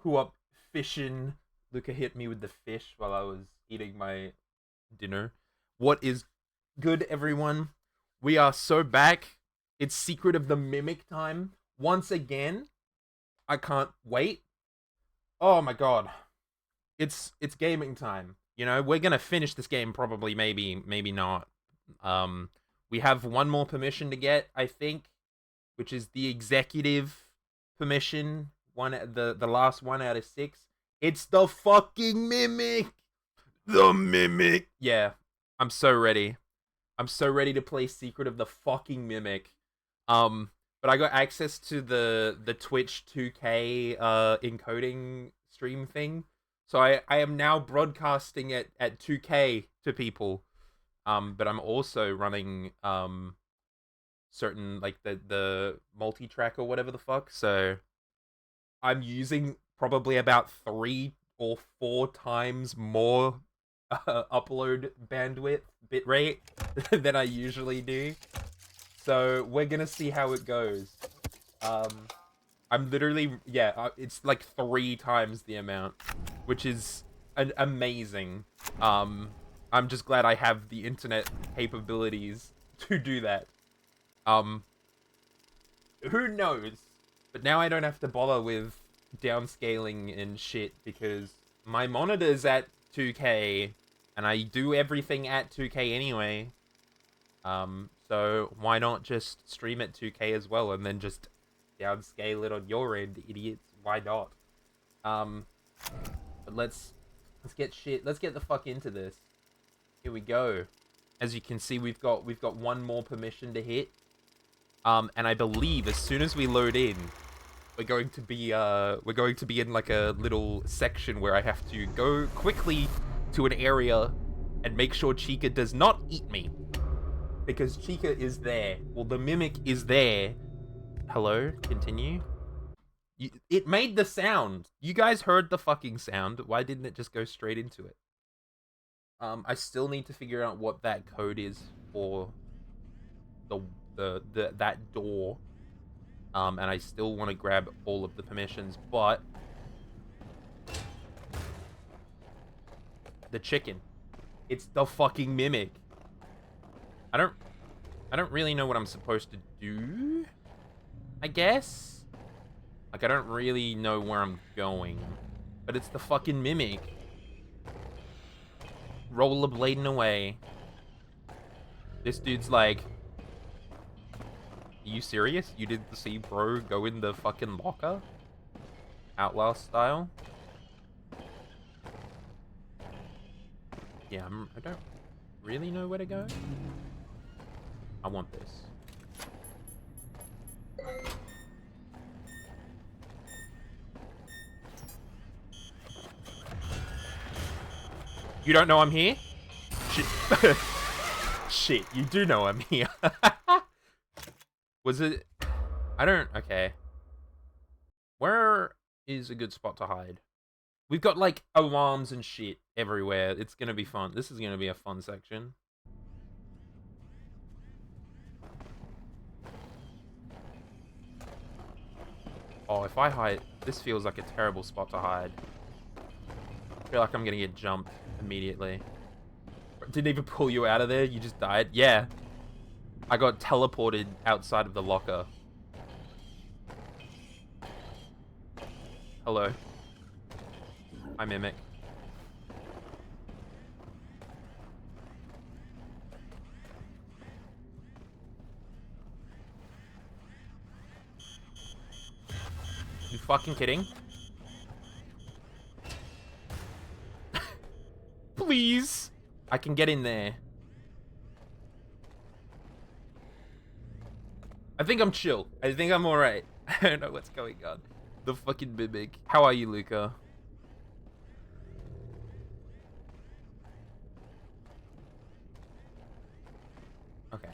Who up fishing? Luca hit me with the fish while I was eating my dinner. What is good, everyone? We are so back. It's Secret of the Mimic time. Once again, I can't wait. Oh my god. It's gaming time. You know, we're gonna finish this game probably, maybe not. Um we have one more permission to get, I think, which is the executive permission. The last one out of six. It's the fucking mimic. The mimic. Yeah, I'm so ready. I'm so ready to play Secret of the fucking Mimic. But I got access to the Twitch 2K encoding stream thing. So I am now broadcasting at 2K to people. But I'm also running certain, like, the multi-track or whatever the fuck. So I'm using probably about 3 or 4 times more upload bandwidth bitrate than I usually do. So we're gonna see how it goes. Um, I'm literally, yeah, it's like 3 times the amount, which is amazing. I'm just glad I have the internet capabilities to do that. Um, who knows? But now I don't have to bother with downscaling and shit because my monitor's at 2K and I do everything at 2K anyway. So why not just stream at 2K as well and then just downscale it on your end, idiots? Why not? Um, but let's get the fuck into this. Here we go. As you can see, we've got one more permission to hit. And I believe as soon as we load in, we're going to be in like a little section where I have to go quickly to an area and make sure Chica does not eat me. Because Chica is there. Well, the mimic is there. Hello? Continue? It made the sound. You guys heard the fucking sound. Why didn't it just go straight into it? I still need to figure out what that code is for the that door. And I still want to grab all of the permissions, but the chicken. It's the fucking mimic. I don't really know what I'm supposed to do, I guess. Like, I don't really know where I'm going, but it's the fucking mimic. Rollerblading away. This dude's like, are you serious? You didn't see bro go in the fucking locker? Outlast style? Yeah, I don't really know where to go. I want this. You don't know I'm here? Shit. Shit, you do know I'm here. Was it... I don't... Okay. Where is a good spot to hide? We've got, like, alarms and shit everywhere. It's gonna be fun. This is gonna be a fun section. Oh, if I hide... This feels like a terrible spot to hide. I feel like I'm gonna get jumped immediately. Didn't even pull you out of there? You just died? Yeah. I got teleported outside of the locker. Hello. Hi, Mimic. You fucking kidding? Please! I can get in there. I think I'm chill. I think I'm alright. I don't know what's going on. The fucking mimic. How are you, Luca? Okay.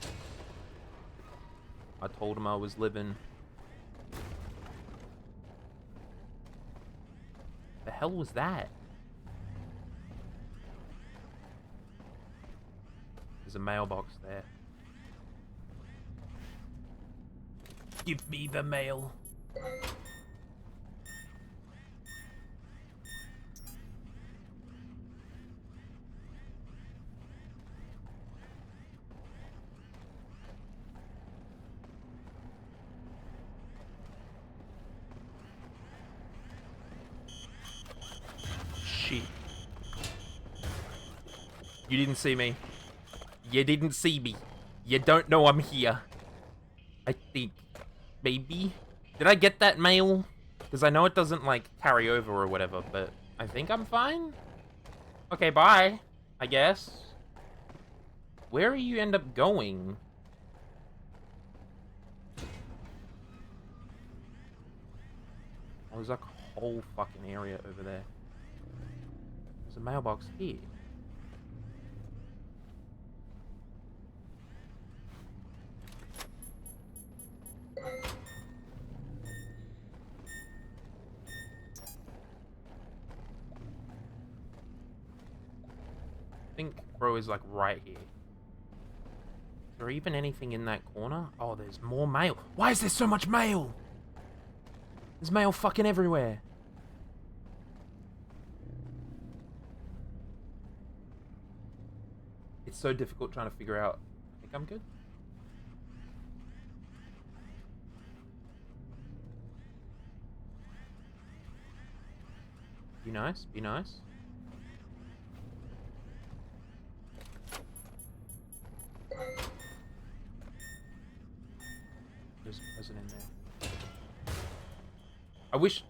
I told him I was living. The hell was that? There's a mailbox there. Give me the mail. You didn't see me. You didn't see me. You don't know I'm here. I think. Maybe? Did I get that mail? Because I know it doesn't, like, carry over or whatever, but I think I'm fine? Okay, bye. I guess. Where are you end up going? Oh, there's like a whole fucking area over there. There's a mailbox here. I think bro is like right here. Is there even anything in that corner? Oh, there's more mail. Why is there so much mail? There's mail fucking everywhere. It's so difficult trying to figure out. I think I'm good. Be nice, be nice. There's a present in there. I wish...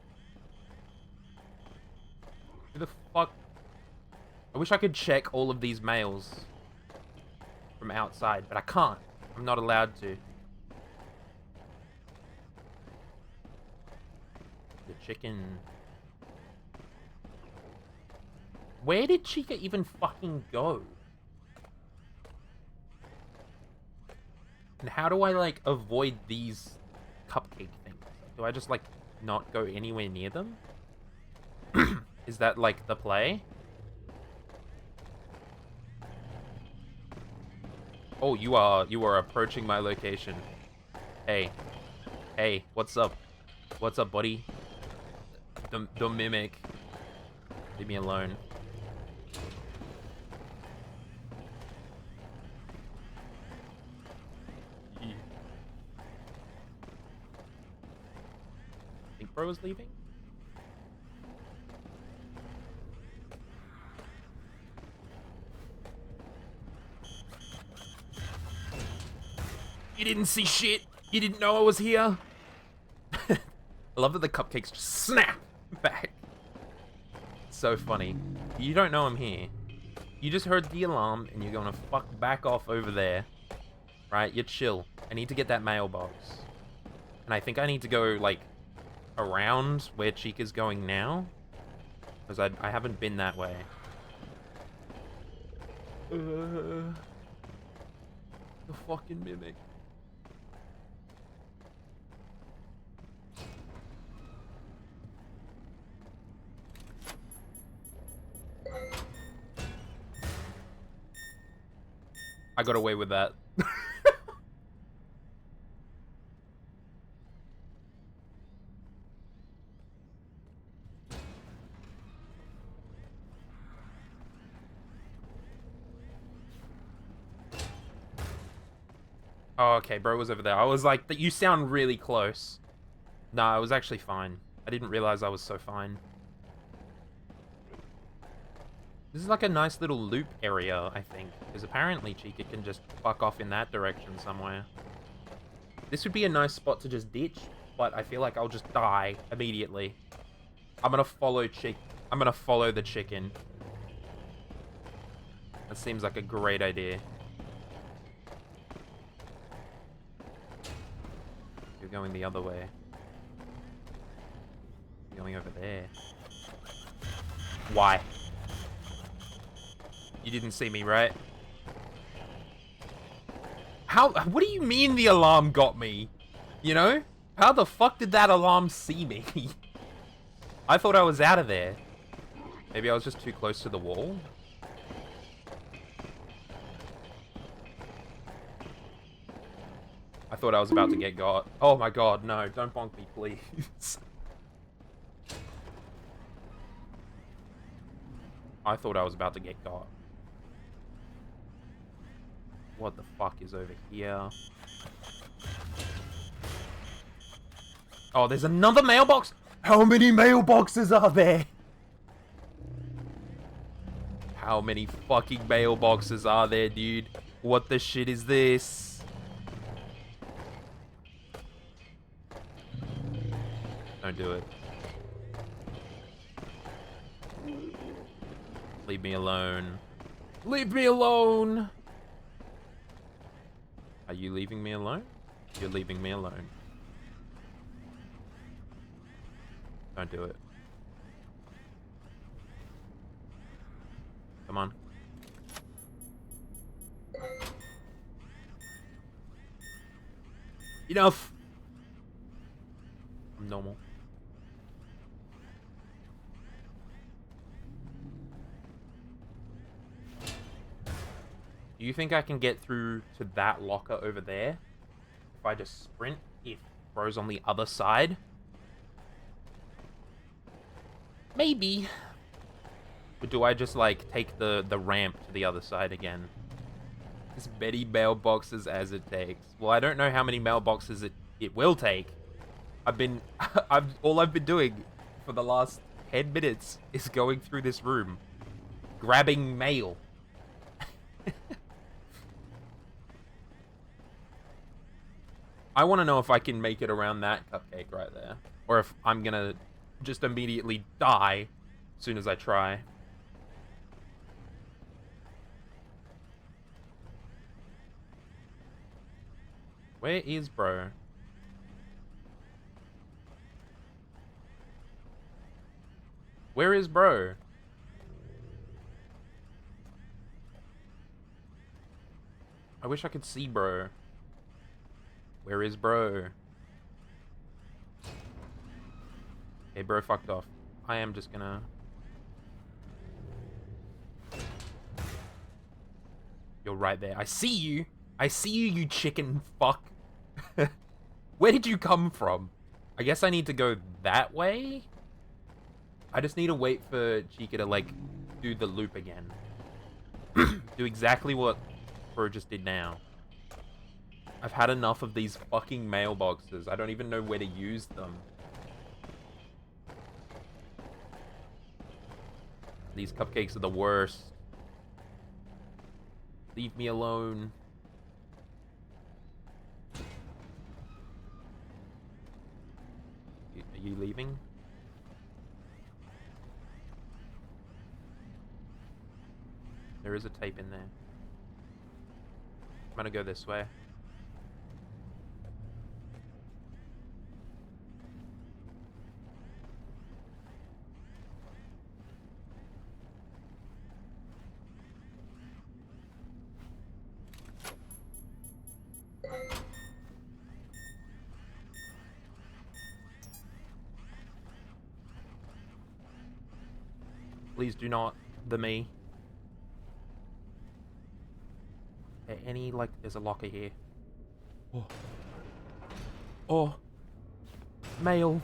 Who the fuck... I wish I could check all of these mails from outside, but I can't. I'm not allowed to. The chicken... Where did Chica even fucking go? And how do I, like, avoid these cupcake things? Do I just, like, not go anywhere near them? Is that, like, the play? Oh, you are approaching my location. Hey. Hey, what's up? What's up, buddy? Don't mimic. Leave me alone. Bro was leaving? You didn't see shit. You didn't know I was here. I love that the cupcakes just snap back. It's so funny. You don't know I'm here. You just heard the alarm and you're gonna fuck back off over there. Right? You're chill. I need to get that mailbox. And I think I need to go, like, around where Chica's going now, because I haven't been that way. The fucking mimic. I got away with that. Oh, okay, bro was over there. I was like, you sound really close. No, I was actually fine. I didn't realize I was so fine. This is like a nice little loop area, I think. Because apparently Chica can just fuck off in that direction somewhere. This would be a nice spot to just ditch, but I feel like I'll just die immediately. I'm gonna follow the chicken. That seems like a great idea. You're going the other way. You're going over there. Why? You didn't see me, right? How? What do you mean the alarm got me? You know? How the fuck did that alarm see me? I thought I was out of there. Maybe I was just too close to the wall? I thought I was about to get got. Oh my god, no. Don't bonk me, please. I thought I was about to get got. What the fuck is over here? Oh, there's another mailbox? How many mailboxes are there? How many fucking mailboxes are there, dude? What the shit is this? Don't do it. Leave me alone. Leave me alone! Are you leaving me alone? You're leaving me alone. Don't do it. Come on. Enough! I'm normal. Do you think I can get through to that locker over there? If I just sprint, if bro's on the other side? Maybe. But do I just, like, take the ramp to the other side again? As many mailboxes as it takes. Well, I don't know how many mailboxes it will take. All I've been doing for the last 10 minutes is going through this room. Grabbing mail. I want to know if I can make it around that cupcake right there. Or if I'm gonna just immediately die as soon as I try. Where is bro? Where is bro? I wish I could see bro. Where is bro? Hey, bro fucked off. I am just gonna... You're right there. I see you! I see you, you chicken fuck. Where did you come from? I guess I need to go that way? I just need to wait for Chica to, like, do the loop again. Do exactly what bro just did now. I've had enough of these fucking mailboxes. I don't even know where to use them. These cupcakes are the worst. Leave me alone. Are you leaving? There is a tape in there. I'm gonna go this way. Please do not the me. Any, like, there's a locker here. Oh. Oh. Mail.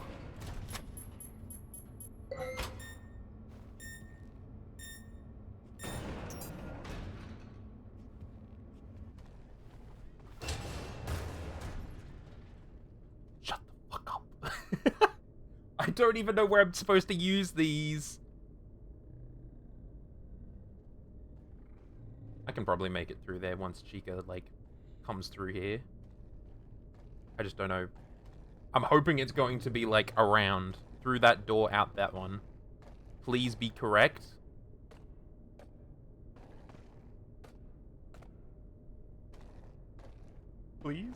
Shut the fuck up. I don't even know where I'm supposed to use these. I can probably make it through there once Chica, like, comes through here. I just don't know. I'm hoping it's going to be, like, around. Through that door, out that one. Please be correct. Please?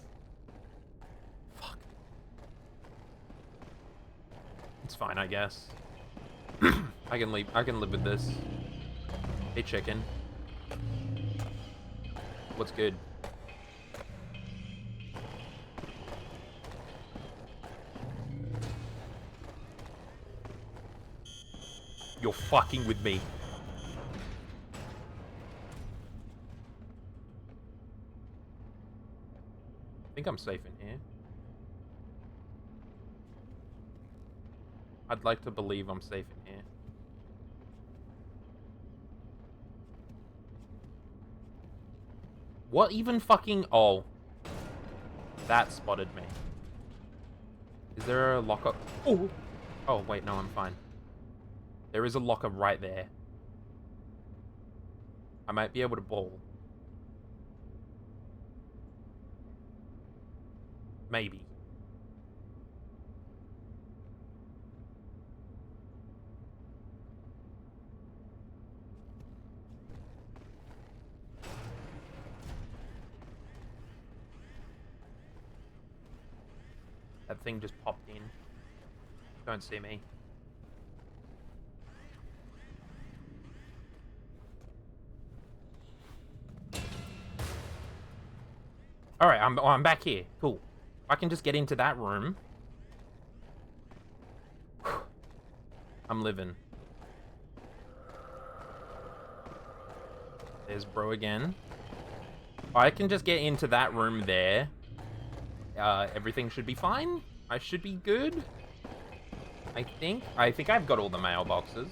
Fuck. It's fine, I guess. I can live with this. Hey, chicken. What's good? You're fucking with me. I think I'm safe in here. I'd like to believe I'm safe in here. What even fucking... Oh. That spotted me. Is there a locker? Oh! Oh, wait, no, I'm fine. There is a locker right there. I might be able to bowl. Maybe. That thing just popped in. Don't see me. Alright, I'm back here. Cool. If I can just get into that room. I'm living. There's bro again. If I can just get into that room there, everything should be fine. I should be good. I think I've got all the mailboxes.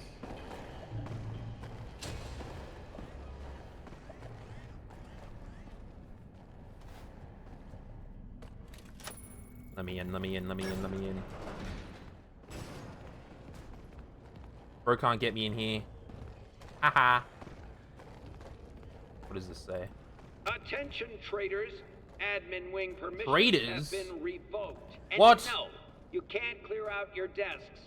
Let me in, let me in, let me in, let me in. Bro can't get me in here. Haha. What does this say? Attention traders, admin wing permissions Traders? have been revoked. And What? No, you can't clear out your desks.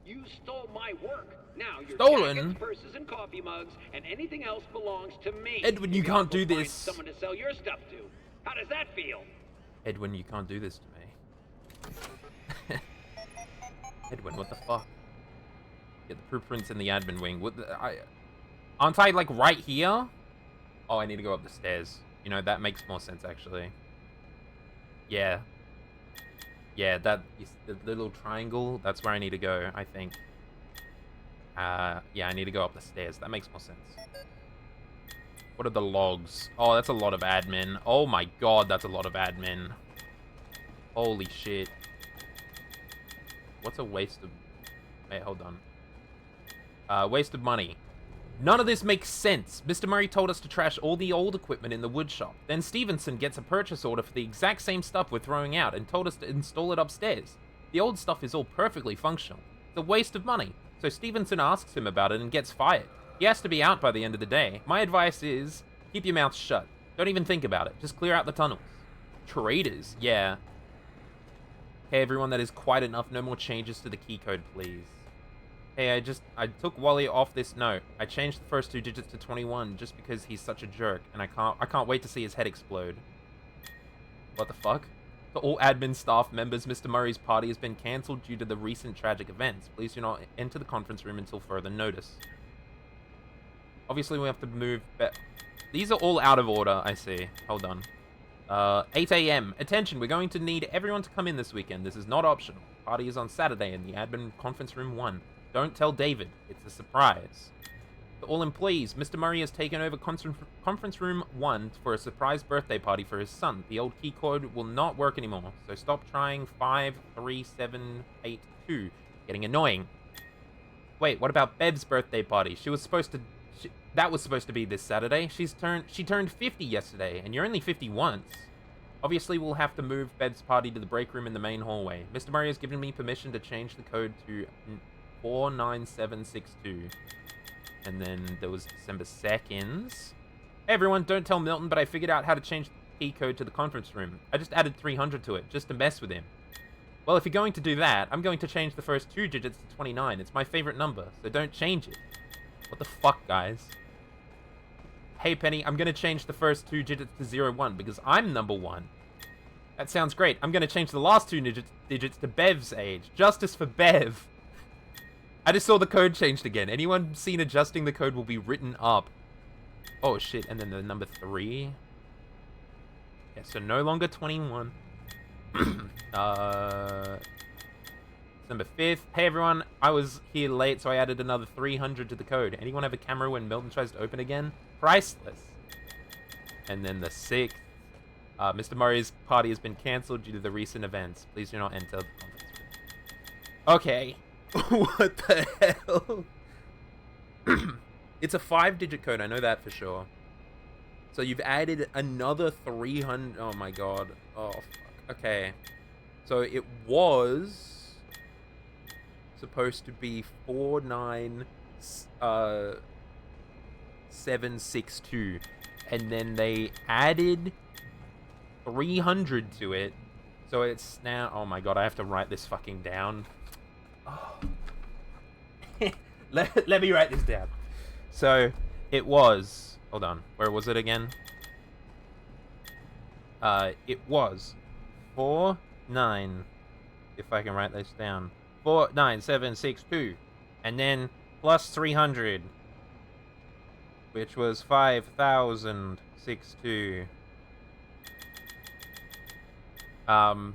You stole my work. Now your Stolen? jackets, purses, and coffee mugs, and anything else belongs to me. Edwin, you can't do Find this. someone to sell your stuff to. How does that feel? Edwin, you can't do this to me. Edwin, what the fuck? Get the blueprints in the admin wing. What the, aren't I, like, right here? Oh, I need to go up the stairs. You know, that makes more sense, actually. Yeah. Yeah, that is the little triangle. That's where I need to go, I think. Yeah, I need to go up the stairs. That makes more sense. What are the logs? Oh, that's a lot of admin. Oh my god, that's a lot of admin. Holy shit. What's a waste of... Wait, hold on. Waste of money. None of this makes sense. Mr. Murray told us to trash all the old equipment in the wood shop. Then Stevenson gets a purchase order for the exact same stuff we're throwing out and told us to install it upstairs. The old stuff is all perfectly functional. It's a waste of money. So Stevenson asks him about it and gets fired. He has to be out by the end of the day. My advice is, keep your mouth shut. Don't even think about it. Just clear out the tunnels. Traders? Yeah. Hey everyone, that is quite enough. No more changes to the key code, please. Hey, I took Wally off this note. I changed the first 2 digits to 21 just because he's such a jerk, and I can't wait to see his head explode. What the fuck? To all admin staff members, Mr. Murray's party has been cancelled due to the recent tragic events. Please do not enter the conference room until further notice. Obviously, we have to move back. These are all out of order, I see. Hold on. 8 a.m. Attention, we're going to need everyone to come in this weekend. This is not optional. Party is on Saturday in the admin conference room 1. Don't tell David. It's a surprise. To all employees, Mr. Murray has taken over conference room 1 for a surprise birthday party for his son. The old key code will not work anymore, so stop trying 53782. Getting annoying. Wait, what about Bev's birthday party? That was supposed to be this Saturday. She turned 50 yesterday, and you're only 50 once. Obviously, we'll have to move Bev's party to the break room in the main hallway. Mr. Murray has given me permission to change the code to 49762. And then there was December 2nd. Hey everyone, don't tell Milton, but I figured out how to change the key code to the conference room. I just added 300 to it, just to mess with him. Well, if you're going to do that, I'm going to change the first 2 digits to 29. It's my favorite number, so don't change it. What the fuck, guys? Hey Penny, I'm going to change the first 2 digits to 01 because I'm number 1. That sounds great. I'm going to change the last 2 digits to Bev's age. Justice for Bev. I just saw the code changed again. Anyone seen adjusting the code will be written up. Oh shit, and then the number 3. Yeah, so no longer 21. December 5th. Hey everyone, I was here late, so I added another 300 to the code. Anyone have a camera when Milton tries to open again? Priceless. And then the 6th. Mr. Murray's party has been cancelled due to the recent events. Please do not enter the conference room. Okay. What the hell? It's a 5-digit code, I know that for sure. So you've added another 300. Oh my god. Oh, fuck. Okay. So it was supposed to be 762. And then they added 300 to it. So it's now... Oh my god, I have to write this fucking down. Oh. let me write this down. So, it was... Hold on. Where was it again? It was 49... If I can write this down. 49762. And then plus 300. Which was 5062. And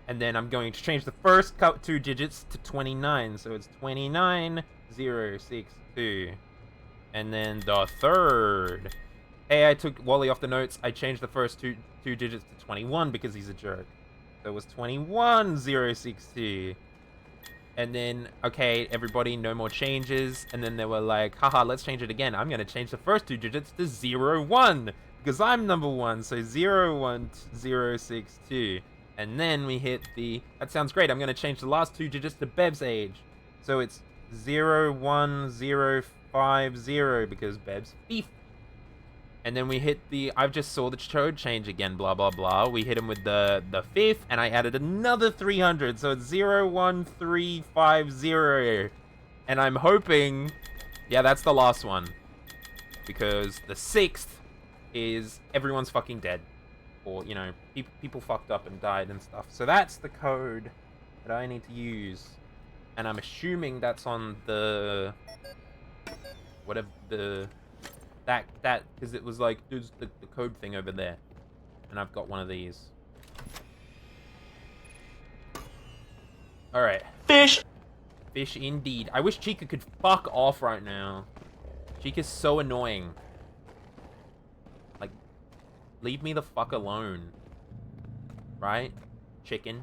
then I'm going to change the first 2 digits to 29, so it's 29062. And then the third. Hey, I took Wally off the notes. I changed the first two digits to 21 because he's a jerk. So it was 21062. And then, okay, everybody, no more changes. And then they were like, haha, let's change it again. I'm gonna change the first 2 digits to 01. Because I'm number 1, so 01062. And then we hit the... That sounds great. I'm going to change the last 2 digits to Bev's age. So it's 01050 because Bev's thief. And then we hit the... I've just saw the code change again, blah, blah, blah. We hit him with the 5th, and I added another 300. So it's 01350. And I'm hoping... Yeah, that's the last one. Because the 6th is everyone's fucking dead. Or, you know, people fucked up and died and stuff. So that's the code that I need to use. And I'm assuming that's on the... Whatever the... That, because it was like, there's the code thing over there. And I've got one of these. Alright. Fish! Fish indeed. I wish Chica could fuck off right now. Chica's so annoying. Like, leave me the fuck alone. Right? Chicken.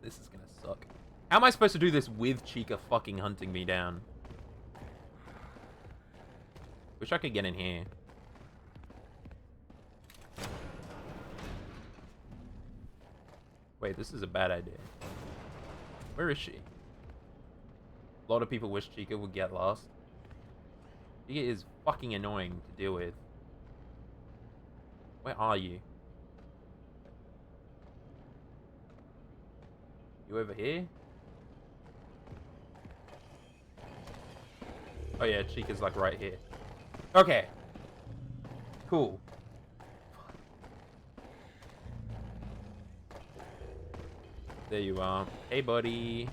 This is gonna suck. How am I supposed to do this with Chica fucking hunting me down? Wish I could get in here. Wait, this is a bad idea. Where is she? A lot of people wish Chica would get lost. Chica is fucking annoying to deal with. Where are you? You over here? Oh yeah, Chica's like right here. Okay. Cool. There you are. Hey, buddy.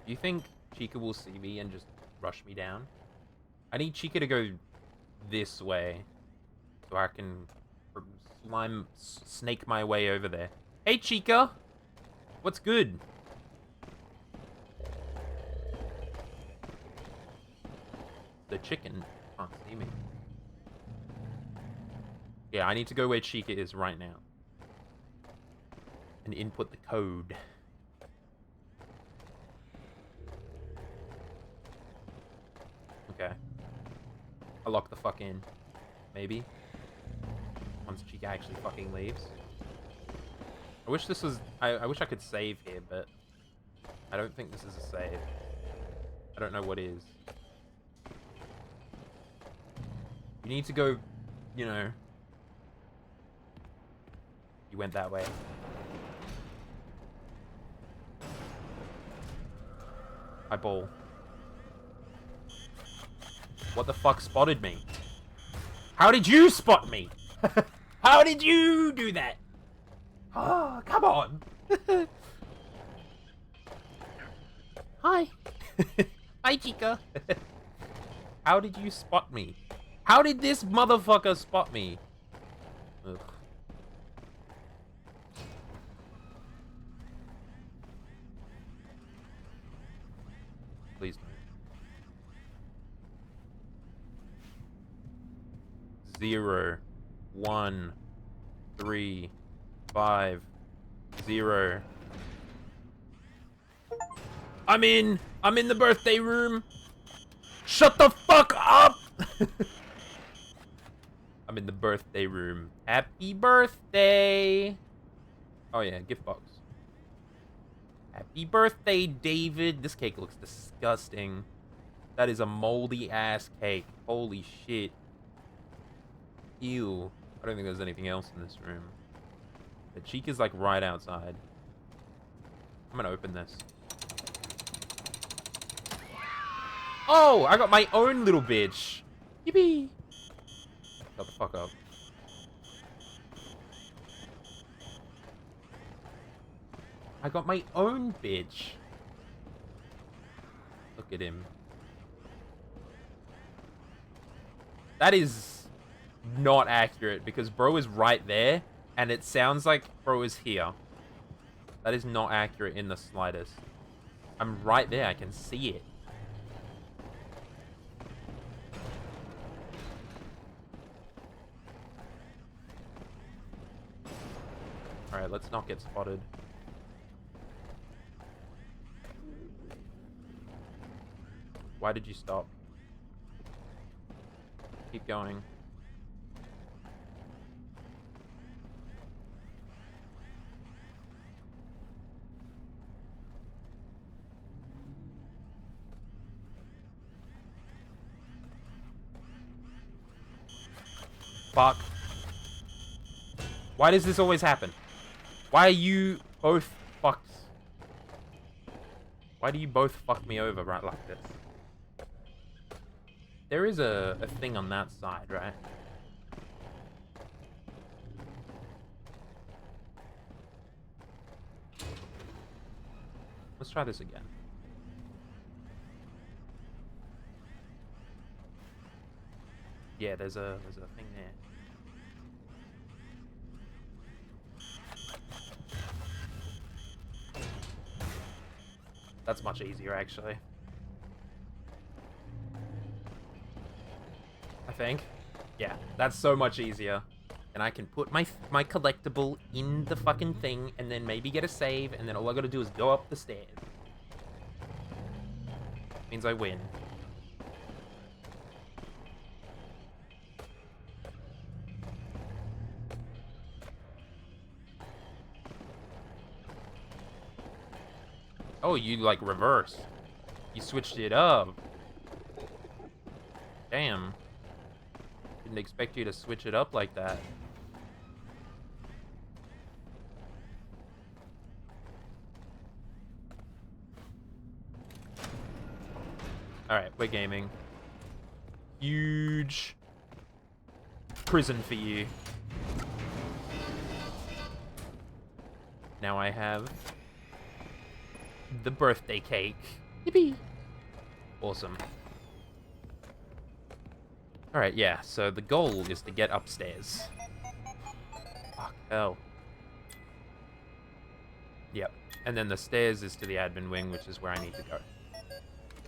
Do you think Chica will see me and just rush me down? I need Chica to go this way so I can snake my way over there. Hey, Chica! What's good? The chicken can't see me. Yeah, I need to go where Chica is right now. And input the code. Okay. I lock the fuck in. Maybe. Once Chica actually fucking leaves. I wish this was... I wish I could save here, but... I don't think this is a save. I don't know what is. You need to go, you know... You went that way. Eyeball. What the fuck spotted me? How did you spot me? How did you do that? Oh, come on. Hi. Hi, Chica. How did you spot me? How did this motherfucker spot me? Ugh. Please no. 0, 1, 3, 5, 0. I'm in the birthday room. Shut the fuck up. I'm in the birthday room. Happy birthday. Oh yeah, gift box. Happy birthday, David. This cake looks disgusting. That is a moldy ass cake. Holy shit. Ew. I don't think there's anything else in this room. The cheek is like right outside. I'm gonna open this. Oh, I got my own little bitch. Yippee. Shut the fuck up. I got my own bitch. Look at him. That is not accurate because bro is right there and it sounds like bro is here. That is not accurate in the slightest. I'm right there. I can see it. Alright, let's not get spotted. Why did you stop? Keep going. Fuck. Why does this always happen? Why are you both fucked? Why do you both fuck me over right like this? There is a thing on that side, right? Let's try this again. Yeah, there's a thing there. That's much easier, actually. I think. Yeah, that's so much easier. And I can put my collectible in the fucking thing, and then maybe get a save, and then all I gotta do is go up the stairs. Means I win. Oh, you, like, reverse. You switched it up. Damn. Didn't expect you to switch it up like that. Alright, we're gaming. Huge prison for you. Now I have the birthday cake. Yippee! Awesome. Alright, yeah, so the goal is to get upstairs. Fuck, hell. Yep. And then the stairs is to the admin wing, which is where I need to go.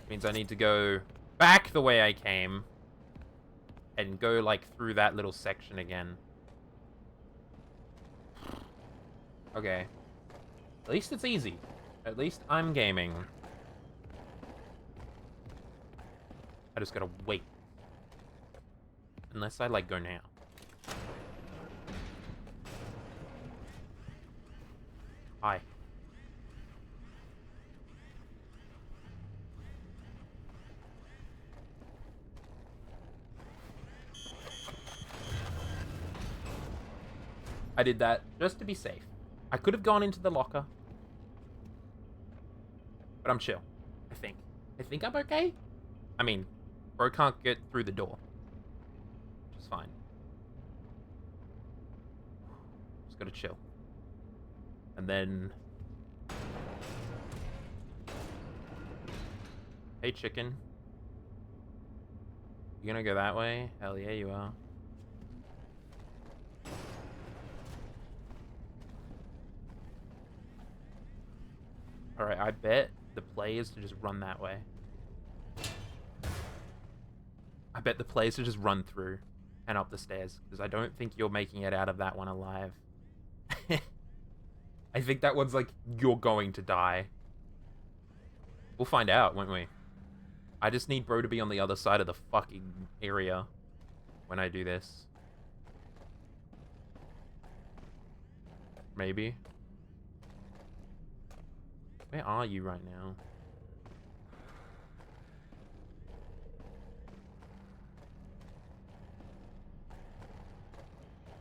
Means I need to go back the way I came. And go, like, through that little section again. Okay. At least it's easy. At least I'm gaming. I just gotta wait. Unless I, like, go now. Hi. I did that just to be safe. I could have gone into the locker. But I'm chill. I think. I think I'm okay? I mean, bro can't get through the door. Which is fine. Just gotta chill. And then... Hey, chicken. You gonna go that way? Hell yeah, you are. Alright, I bet the play is to just run that way. I bet the play is to just run through and up the stairs, because I don't think you're making it out of that one alive. I think that one's like, you're going to die. We'll find out, won't we? I just need bro to be on the other side of the fucking area when I do this. Maybe. Where are you right now?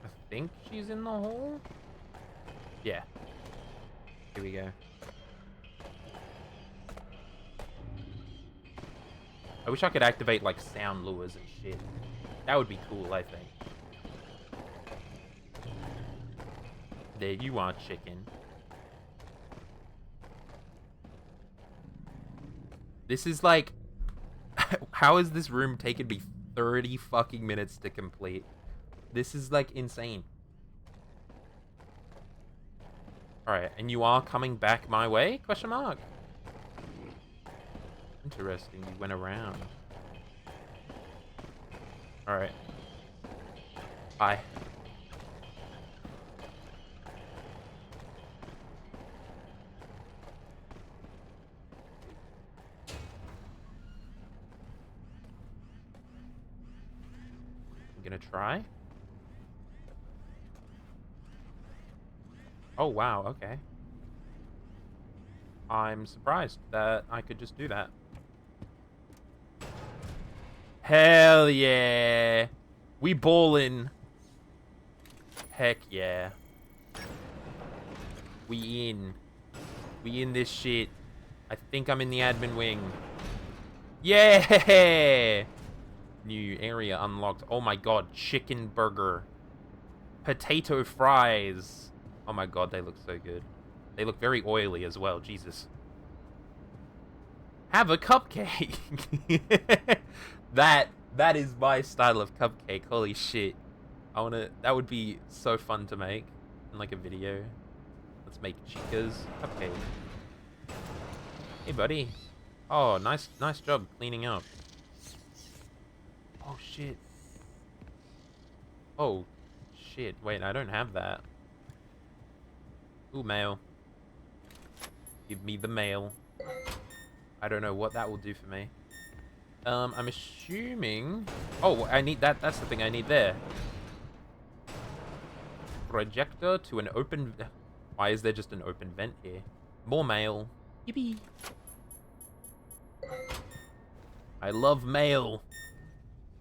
I think she's in the hall? Yeah. Here we go. I wish I could activate, like, sound lures and shit. That would be cool, I think. There you are, chicken. This is like... How has this room taken me 30 fucking minutes to complete? This is, like, insane. Alright, and you are coming back my way? Question mark. Interesting, you went around. Alright. Bye. I'm gonna try. Oh, wow, okay. I'm surprised that I could just do that. Hell yeah. We ballin'. Heck yeah. We in. We in this shit. I think I'm in the admin wing. Yeah! New area unlocked. Oh my god, chicken burger. Potato fries. Oh my god, they look so good. They look very oily as well, Jesus. Have a cupcake. That is my style of cupcake. Holy shit. That would be so fun to make in like a video. Let's make Chica's cupcake. Hey buddy. Oh, nice job cleaning up. Oh shit. Oh shit. Wait, I don't have that. Ooh, mail. Give me the mail. I don't know what that will do for me. I'm assuming... Oh, I need that. That's the thing I need there. Projector to an open... Why is there just an open vent here? More mail. Yippee. I love mail.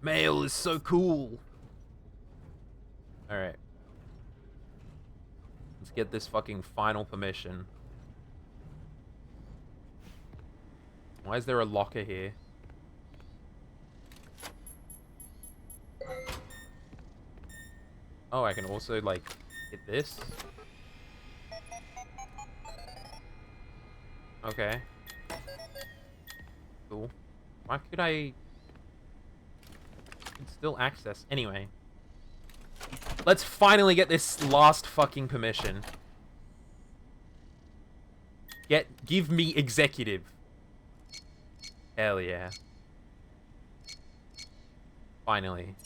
Mail is so cool. Alright. Let's get this fucking final permission. Why is there a locker here? Oh, I can also, like, hit this? Okay. Cool. Why could I... can still access... Anyway. Let's finally get this last fucking permission. Give me executive. Hell yeah. Finally.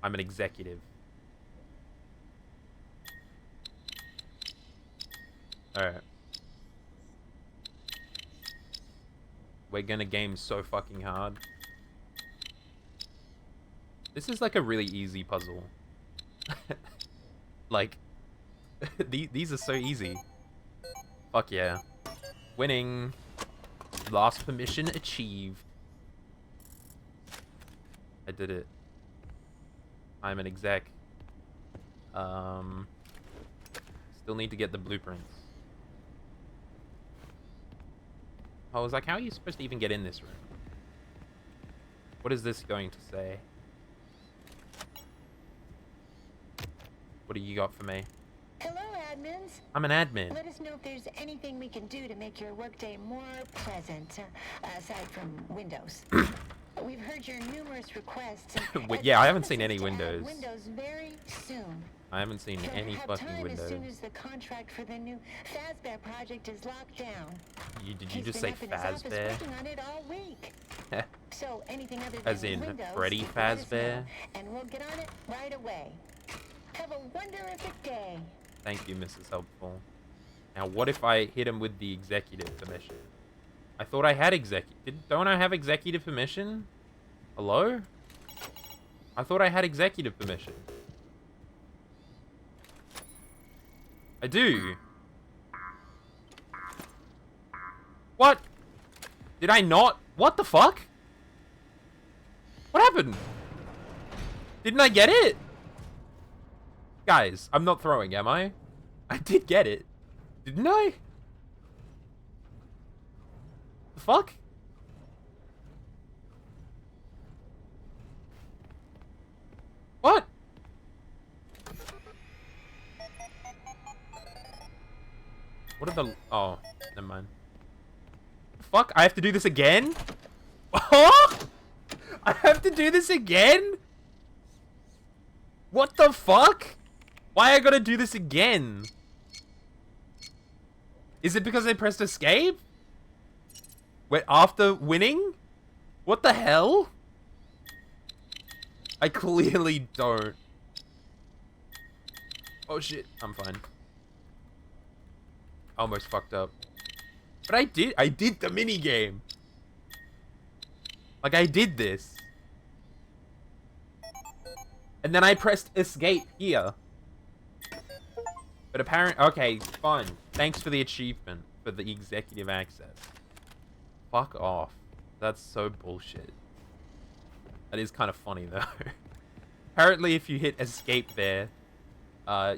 I'm an executive. Alright. We're gonna game so fucking hard. This is like a really easy puzzle. Like, these are so easy. Fuck yeah. Winning. Last permission achieved. I did it. I'm an exec. Still need to get the blueprints. I was like, how are you supposed to even get in this room? What is this going to say? What do you got for me? Hello, admins. I'm an admin. Let us know if there's anything we can do to make your workday more pleasant, aside from Windows. We've heard your numerous requests. Yeah, I haven't seen any Windows. Windows very soon. I haven't seen any fucking Windows. As soon as the contract for the new Fazbear project is locked down. Did you just say Fazbear? Working on it all week. So anything other than As in Windows, Freddy let us Fazbear? know, and we'll get on it right away. Have a wonderific day. Thank you, Mrs. Helpful. Now, what if I hit him with the executive permission? I thought I had don't I have executive permission? Hello? I thought I had executive permission. I do. What? Did I not? What the fuck? What happened? Didn't I get it? Guys, I'm not throwing, am I? I did get it. Didn't I? The fuck? What? What are the... Oh, never mind. Fuck, I have to do this again? Oh! I have to do this again? What the fuck? Why I gotta do this again? Is it because I pressed escape? Wait, after winning? What the hell? I clearly don't. Oh shit, I'm fine. Almost fucked up. But I did the mini game. Like I did this. And then I pressed escape here. But apparently, okay, fine. Thanks for the achievement for the executive access. Fuck off. That's so bullshit. That is kind of funny though. Apparently if you hit escape there,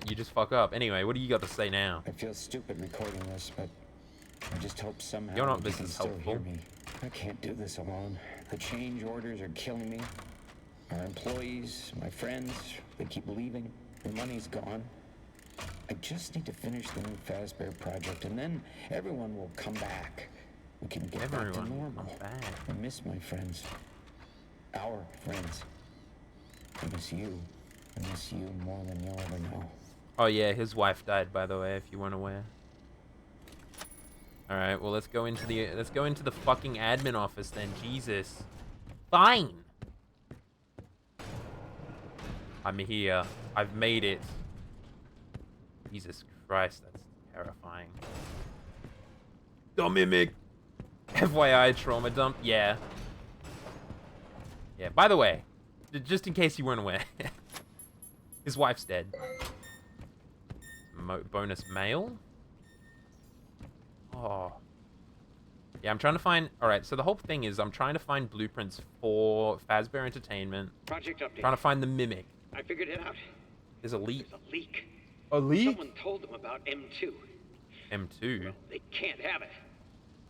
you just fuck up. Anyway, what do you got to say now? I feel stupid recording this, but I just hope somehow You're not you this can is still helpful. hear me. I can't do this alone. The change orders are killing me. Our employees, my friends, they keep leaving. The money's gone. I just need to finish the new Fazbear project, and then everyone will come back. We can get back to normal. I miss my friends. Our friends. I miss you. I miss you more than you'll ever know. Oh yeah, his wife died, by the way, if you weren't aware. All right, well let's go into the fucking admin office then. Jesus. Fine. I'm here. I've made it. Jesus Christ, that's terrifying. The mimic. FYI, trauma dump. Yeah. Yeah. By the way, just in case you weren't aware, his wife's dead. Bonus mail? Oh. Yeah, I'm trying to find... Alright, so the whole thing is I'm trying to find blueprints for Fazbear Entertainment. Project update. Trying to find the Mimic. I figured it out. There's a leak. There's a leak. A leak? Someone told them about M2. M2? Well, they can't have it.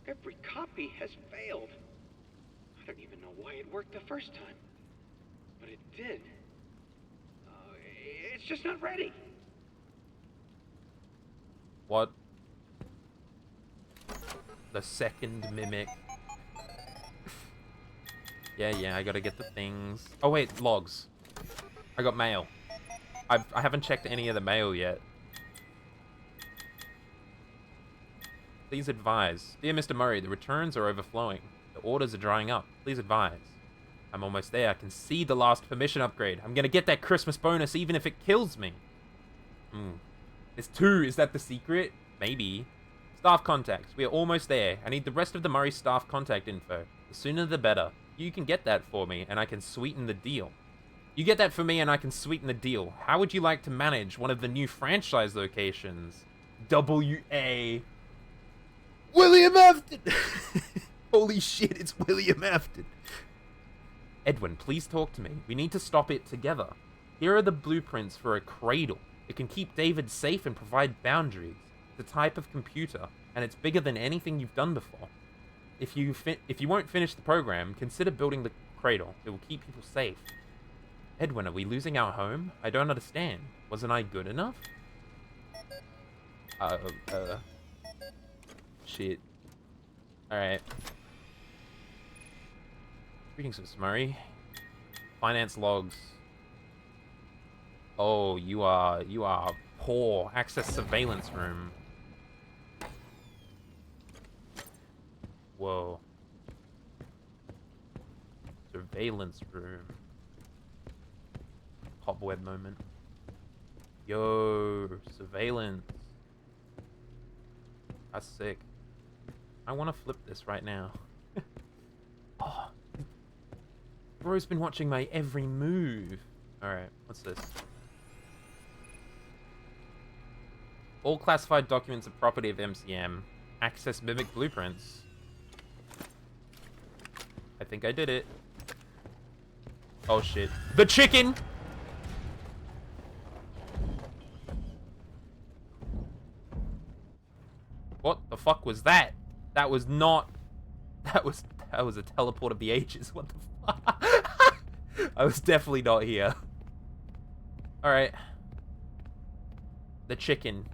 Every copy has failed. I don't even know why it worked the first time. But it did. It's just not ready. What? The second Mimic. Yeah, I gotta get the things. Oh wait, logs. I got mail. I haven't checked any of the mail yet. Please advise. Dear Mr. Murray, the returns are overflowing. The orders are drying up. Please advise. I'm almost there. I can see the last permission upgrade. I'm gonna get that Christmas bonus even if it kills me. There's 2. Is that the secret? Maybe. Staff contacts. We are almost there. I need the rest of the Murray staff contact info. The sooner the better. You can get that for me and I can sweeten the deal. You get that for me and I can sweeten the deal. How would you like to manage one of the new franchise locations? W.A. William Afton! Holy shit, it's William Afton. Edwin, please talk to me. We need to stop it together. Here are the blueprints for a cradle. It can keep David safe and provide boundaries. The type of computer, and it's bigger than anything you've done before. If you won't finish the program, consider building the cradle. It will keep people safe. Edwin, are we losing our home? I don't understand. Wasn't I good enough? Shit. Alright. Greetings, Mr. Murray. Finance logs. Oh, you are poor. Access surveillance room. Whoa. Surveillance room. Cobweb moment. Yo, surveillance. That's sick. I want to flip this right now. Oh. Bro's been watching my every move. Alright, what's this? All classified documents are property of MCM. Access Mimic blueprints. I think I did it. Oh shit. The chicken! What the fuck was that? That was not... That was a teleport of the ages. What the fuck? I was definitely not here. Alright. The chicken.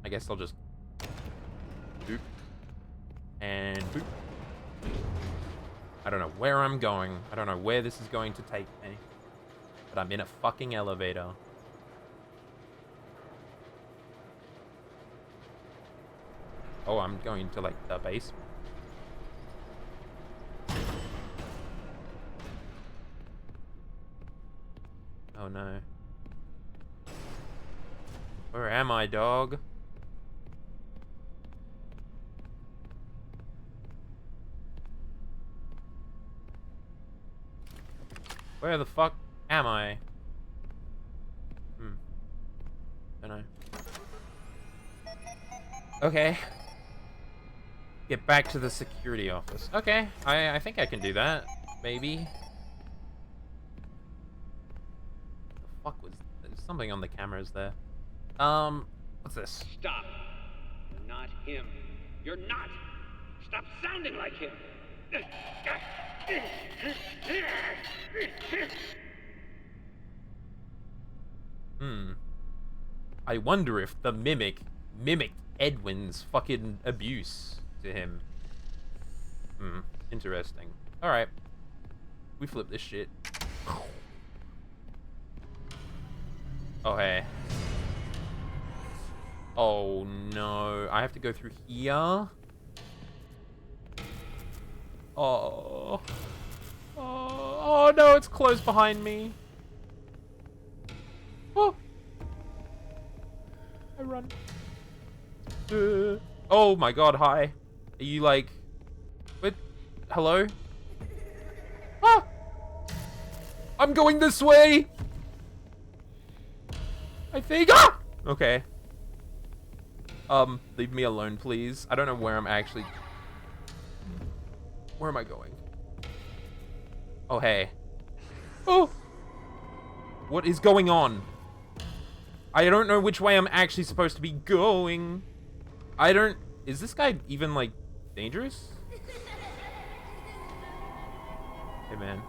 I guess I'll just... Boop. And boop. I don't know where I'm going. I don't know where this is going to take me. But I'm in a fucking elevator. Oh, I'm going to, like, the basement. Oh, no. Where am I, dog? Where the fuck am I? Don't know. Okay. Get back to the security office. Okay, I think I can do that. Maybe. The fuck was... There's something on the cameras there. What's this? Stop. You're not him. You're not. Stop sounding like him. I wonder if the mimicked Edwin's fucking abuse to him. Interesting. Alright. We flip this shit. Oh, hey. Oh, no. I have to go through here? Oh. Oh, no, it's closed behind me. Oh. I run. Oh my god, hi. Are you like... What? Hello? Ah! I'm going this way! I think... Ah! Okay. Leave me alone, please. I don't know where I'm actually... Where am I going? Oh, hey. Oh! What is going on? I don't know which way I'm actually supposed to be going. I don't... Is this guy even, like, dangerous? Hey, man.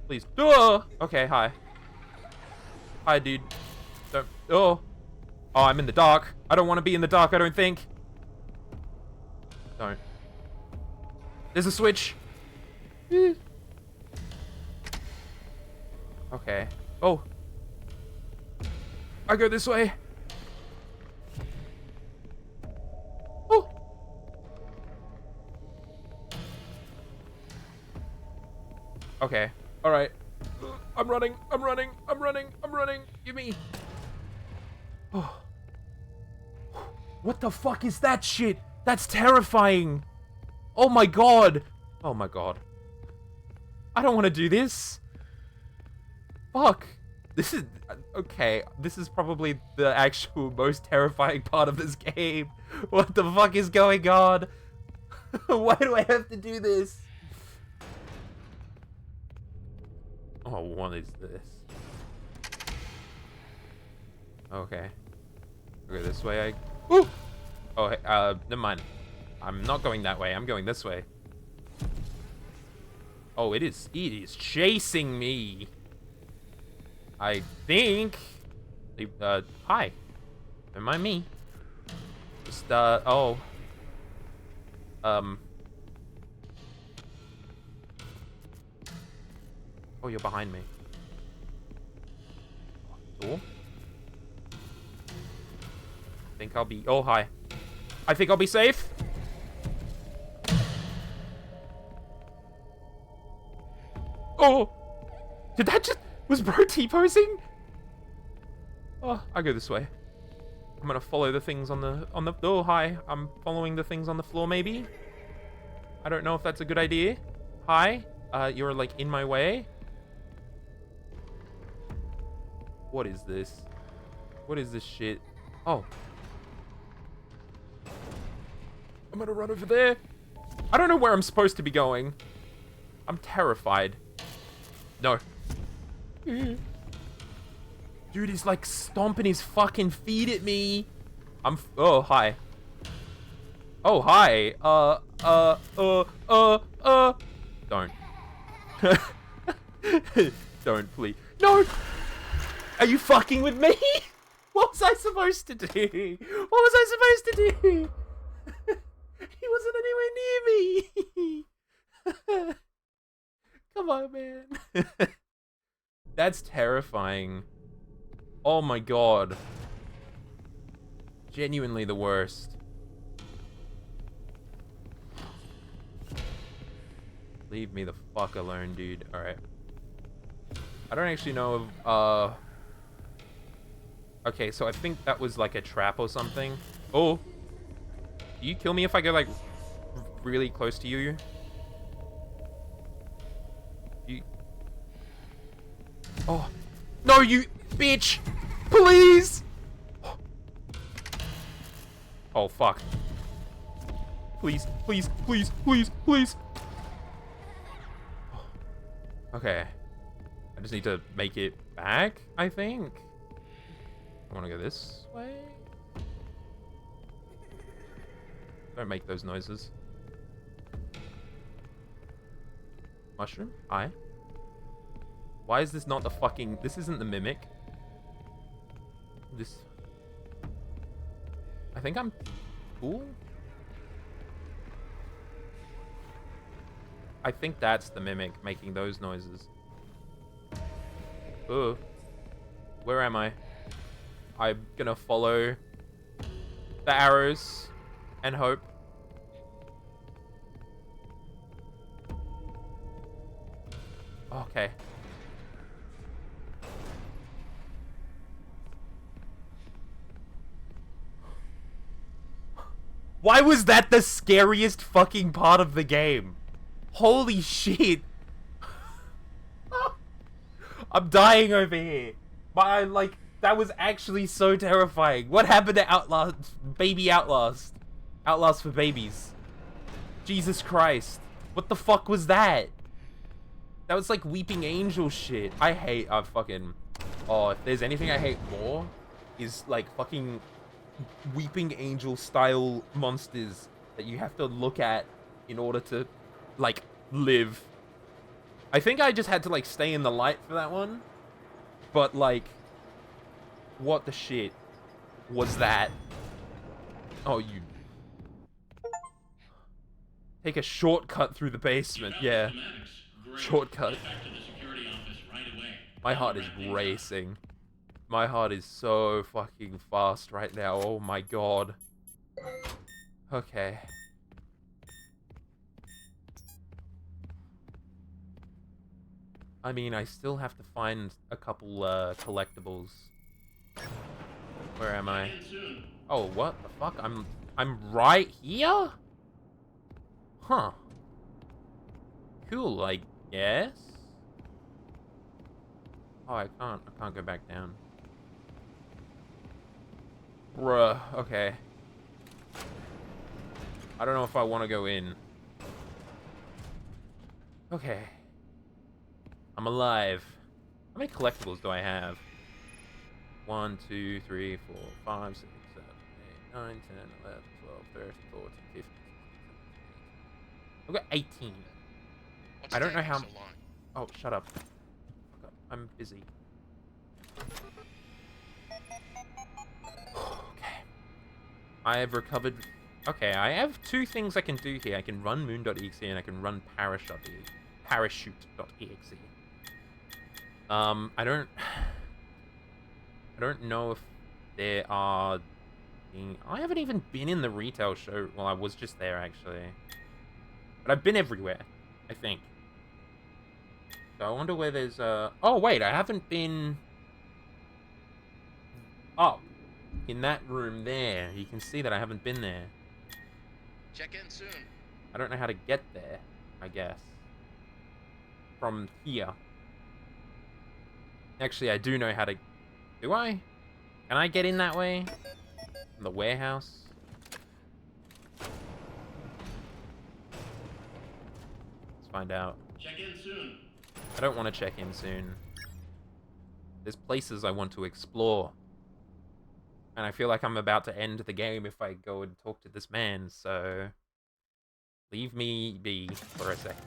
Please. Oh! Okay, hi. Hi, dude. Don't... Oh! Oh, I'm in the dark. I don't want to be in the dark, I don't think. Don't. There's a switch. Okay. Oh. I go this way. Oh. Okay. All right. I'm running. I'm running. I'm running. I'm running. Give me. Oh. What the fuck is that shit? That's terrifying. Oh my god. Oh my god. I don't want to do this. Fuck. This is... Okay, this is probably the actual most terrifying part of this game. What the fuck is going on? Why do I have to do this? Oh, what is this? Okay. Okay, this way I... Ooh! Oh, hey, never mind. I'm not going that way. I'm going this way. Oh, it is chasing me. I think... Hi. Don't mind me. Just, oh. Oh, you're behind me. Door? Think I'll be... Oh, hi. I think I'll be safe. Oh! Did that just... Was bro T-posing? Oh, I go this way. I'm gonna follow the things on the... Oh, hi. I'm following the things on the floor, maybe? I don't know if that's a good idea. Hi. You're, like, in my way. What is this? What is this shit? Oh. I'm gonna run over there. I don't know where I'm supposed to be going. I'm terrified. No. Dude, he's like stomping his fucking feet at me. Oh, hi. Oh, hi. Don't. Don't, please. No! Are you fucking with me? What was I supposed to do? What was I supposed to do? He wasn't anywhere near me. Come on, man. That's terrifying. Oh my god. Genuinely the worst. Leave me the fuck alone, dude. Alright. I don't actually know if, okay, so I think that was like a trap or something. Oh. Do you kill me if I go like really close to you? Oh. No, you bitch! Please! Oh, fuck. Please, please, please, please, please. Okay. I just need to make it back, I think. I want to go this way. Don't make those noises. Mushroom? Hi. Why is this not the fucking... This isn't the mimic. This... I think I'm cool. I think that's the mimic making those noises. Ugh. Where am I? I'm gonna follow the arrows and hope. Okay. Why was that the scariest fucking part of the game? Holy shit. I'm dying over here. Like, that was actually so terrifying. What happened to Outlast? Baby Outlast? Outlast for babies. Jesus Christ. What the fuck was that? That was like Weeping Angel shit. I hate, fucking... Oh, if there's anything I hate more, is like fucking Weeping Angel style monsters that you have to look at in order to, like, live. I think I just had to, like, stay in the light for that one. But, like, what the shit was that? Oh, you... Take a shortcut through the basement, yeah. Shortcut. My heart is racing. My heart is so fucking fast right now. Oh my god. Okay. I mean, I still have to find a couple collectibles. Where am I? Oh, what the fuck? I'm right here? Huh. Cool, I guess. Oh, I can't go back down. Bruh, okay. I don't know if I want to go in. Okay. I'm alive. How many collectibles do I have? 1, 2, 3, 4, 5, 6, 7, 8, 9, 10, 11, 12, 13, 14, 15, 16, 17, 18. I've got 18. I don't know how... So long? Oh, shut up. Fuck up. I'm busy. Okay. I have recovered... Okay, I have 2 things I can do here. I can run moon.exe and I can run parachute.exe. I don't know if there are... I haven't even been in the retail show. Well, I was just there, actually. But I've been everywhere, I think. So I wonder where there's oh, wait, I haven't been... up in that room there. You can see that I haven't been there. Check in soon. I don't know how to get there, I guess. From here. Actually, I do know how to... Do I? Can I get in that way? From the warehouse? find out. Check in soon. I don't want to check in soon. There's places I want to explore. And I feel like I'm about to end the game if I go and talk to this man, so... Leave me be for a second.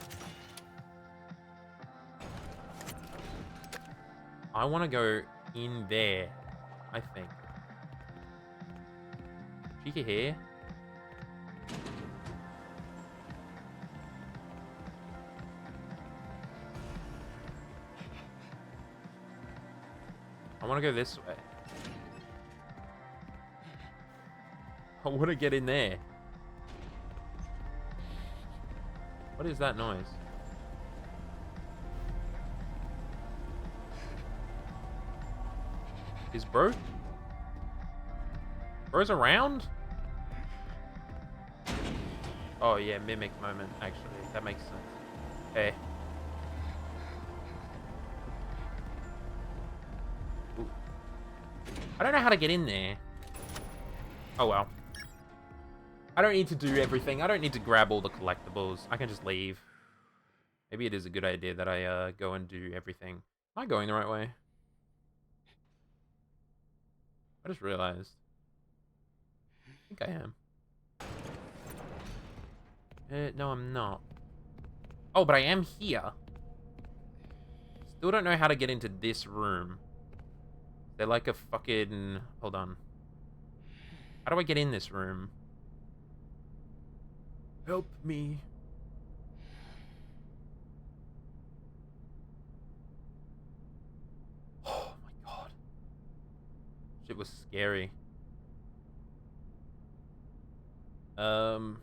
I want to go in there, I think. She can hear. I want to go this way. I want to get in there. What is that noise? Is bro? Bro's around? Oh yeah, mimic moment, actually. That makes sense. Hey. Ooh. I don't know how to get in there. Oh well. I don't need to do everything. I don't need to grab all the collectibles. I can just leave. Maybe it is a good idea that I go and do everything. Am I going the right way? I just realized. I think I am. No, I'm not. Oh, but I am here. Still don't know how to get into this room. They're like a fucking... Hold on. How do I get in this room? Help me. Oh my god. Shit was scary. Hmm.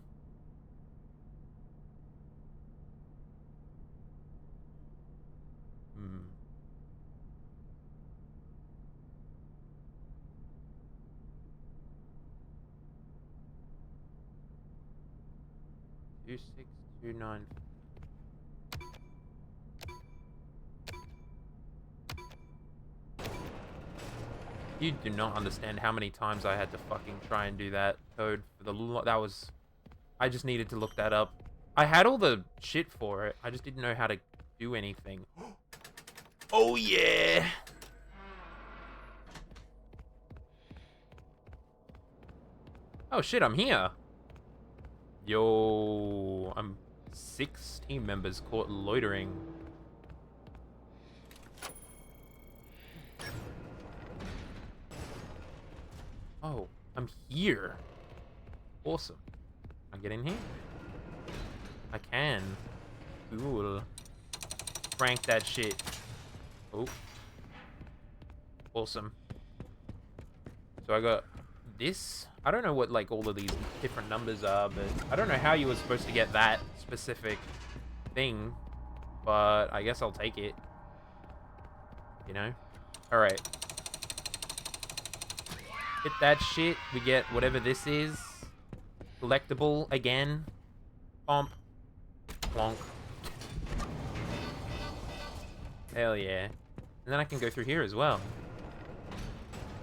Two, 6, 2, 9. You do not understand how many times I had to fucking try and do that code for the that was... I just needed to look that up. I had all the shit for it. I just didn't know how to do anything. Oh yeah! Oh shit, I'm here. Yo, I'm 6 team members caught loitering. Oh, I'm here. Awesome. Can I get in here? I can. Cool. Crank that shit. Oh. Awesome. So I got this. I don't know what like all of these different numbers are, but I don't know how you were supposed to get that specific thing, but I guess I'll take it. You know? Alright. Hit that shit. We get whatever this is. Collectible again. Pomp. Plonk. Hell yeah. And then I can go through here as well.